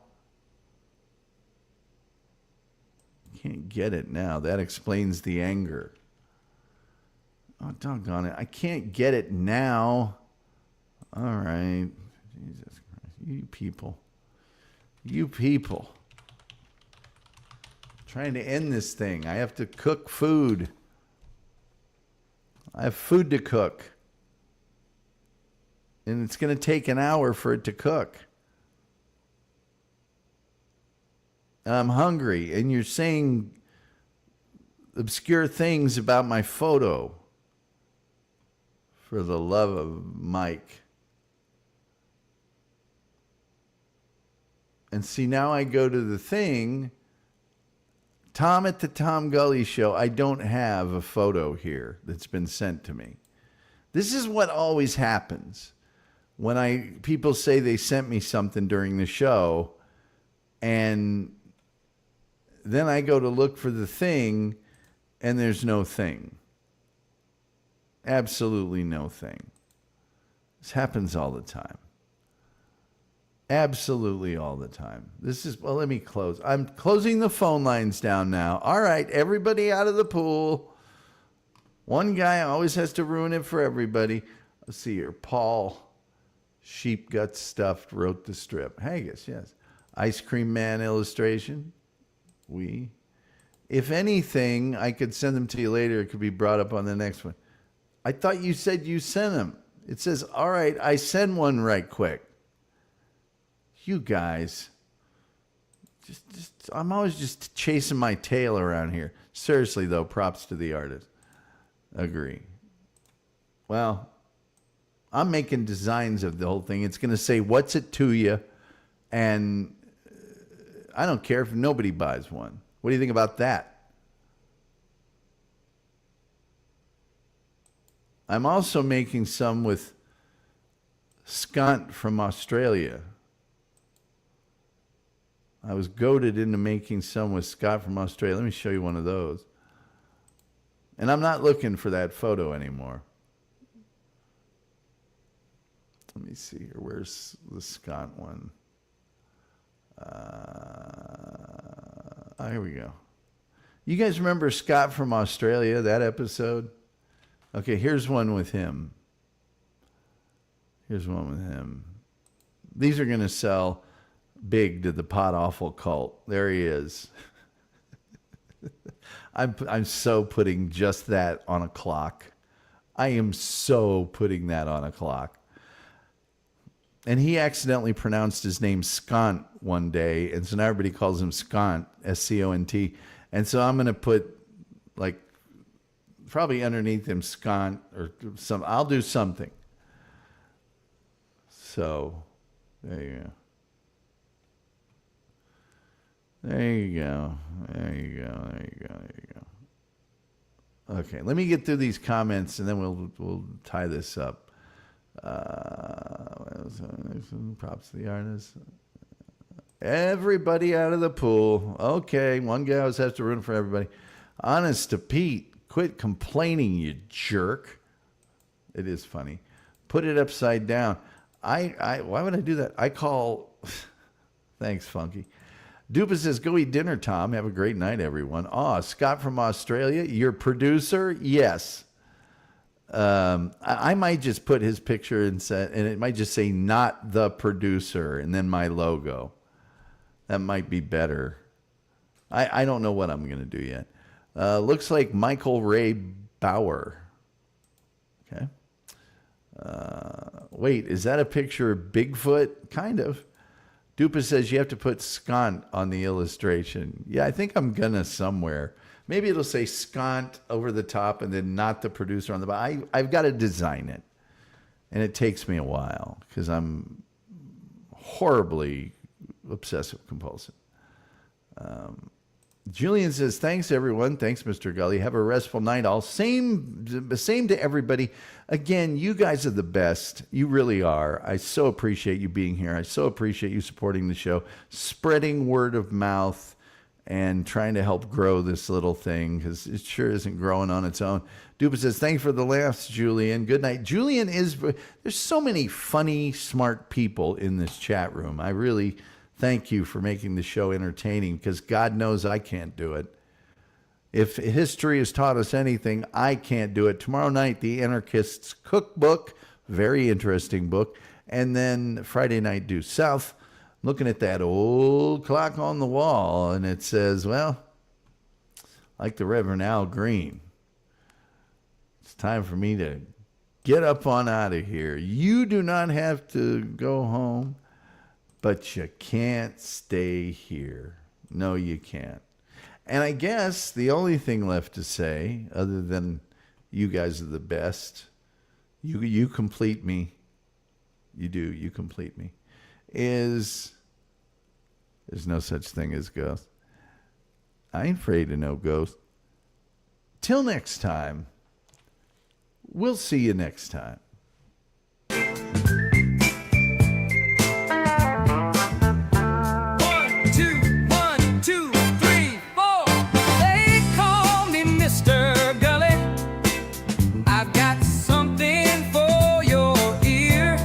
Can't get it now. That explains the anger. Oh, doggone it. I can't get it now. All right. Jesus Christ. You people. You people. I'm trying to end this thing. I have to cook food. I have food to cook. And it's going to take an hour for it to cook. And I'm hungry. And you're saying obscure things about my photo. For the love of Mike. And see, now I go to the thing. Tom at the Tom Gulley Show. I don't have a photo here that's been sent to me. This is what always happens. When people say they sent me something during the show, and then I go to look for the thing, and there's no thing. Absolutely no thing. This happens all the time. Absolutely all the time. Well, let me close. I'm closing the phone lines down now. All right, everybody out of the pool. One guy always has to ruin it for everybody. Let's see here. Paul, sheep gut stuffed, wrote the strip. Haggis, yes. Ice Cream Man illustration. If anything, I could send them to you later. It could be brought up on the next one. I thought you said you sent them. It says, all right, I send one right quick. You guys, I'm always just chasing my tail around here. Seriously, though, props to the artist. Agree. Well, I'm making designs of the whole thing. It's going to say, what's it to you? And I don't care if nobody buys one. What do you think about that? I'm also making some with skunk from Australia. I was goaded into making some with Scott from Australia. Let me show you one of those. And I'm not looking for that photo anymore. Let me see here. Where's the Scott one? Here we go. You guys remember Scott from Australia, that episode? Okay, here's one with him. Here's one with him. These are going to sell big to the pot awful cult. There he is. I'm so putting just that on a clock. I am so putting that on a clock. And he accidentally pronounced his name Scont one day, and so now everybody calls him Scont, S-C-O-N-T. And so I'm going to put, like, probably underneath him Scont or some. I'll do something. So, there you go. There you go. There you go. There you go. There you go. Okay, let me get through these comments, and then we'll tie this up. Props to the artist. Everybody out of the pool. Okay, one guy always has to root for everybody. Honest to Pete, quit complaining, you jerk. It is funny. Put it upside down. Why would I do that? I call. Thanks, Funky. Dupa says, go eat dinner, Tom. Have a great night, everyone. Scott from Australia, your producer? Yes. I might just put his picture and it might just say not the producer and then my logo. That might be better. I don't know what I'm going to do yet. Looks like Michael Ray Bauer. Okay. Wait, is that a picture of Bigfoot? Kind of. Dupa says you have to put Scont on the illustration. Yeah, I think I'm going to somewhere. Maybe it'll say Scont over the top and then not the producer on the bottom. I've got to design it. And it takes me a while because I'm horribly obsessive compulsive. Julian says, thanks, everyone. Thanks, Mr. Gulley. Have a restful night all. Same to everybody. Again, you guys are the best. You really are. I so appreciate you being here. I so appreciate you supporting the show, spreading word of mouth, and trying to help grow this little thing because it sure isn't growing on its own. Dupa says, thanks for the laughs, Julian. Good night. Julian there's so many funny, smart people in this chat room. I really thank you for making the show entertaining because God knows I can't do it. If history has taught us anything, I can't do it. Tomorrow night, The Anarchist's Cookbook, very interesting book. And then Friday night, Due South. Looking at that old clock on the wall, and it says, well, like the Reverend Al Green, it's time for me to get up on out of here. You do not have to go home, but you can't stay here. No, you can't. And I guess the only thing left to say, other than you guys are the best, you complete me, you complete me, is there's no such thing as ghosts. I ain't afraid of no ghosts. Till next time, we'll see you next time. 1, 2, 3, 4. They call me Mr. Gulley. I've got something for your ear.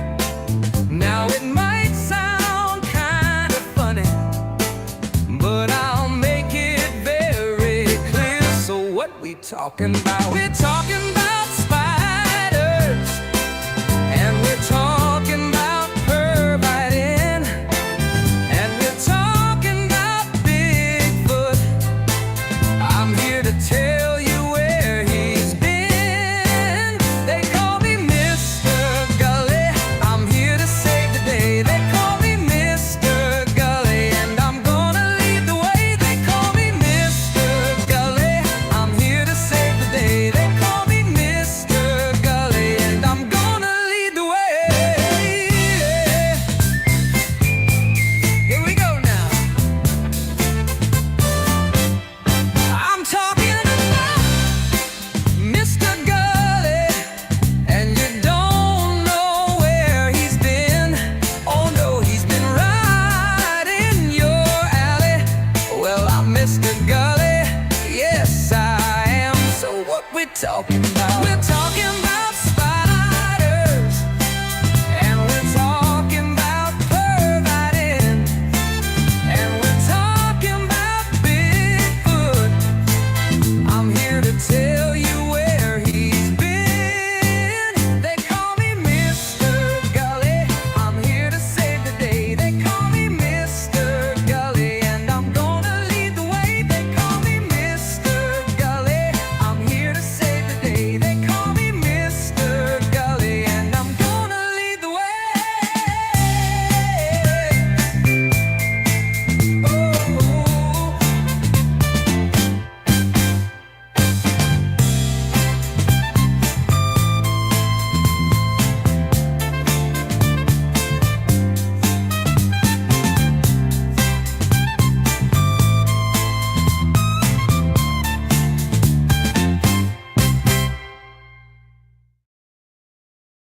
Now it might sound kind of funny, but I'll make it very clear. So what we talking about? We're talking about spiders, and we're talking about pervitin', and we're talking about Bigfoot. I'm here to tell you where he's been. They call me Mr. Gulley. I'm here to save the day. They call me Mr. Gulley, and I'm gonna lead the way. They call me Mr. Gulley. I'm here to save the day. They call me talking about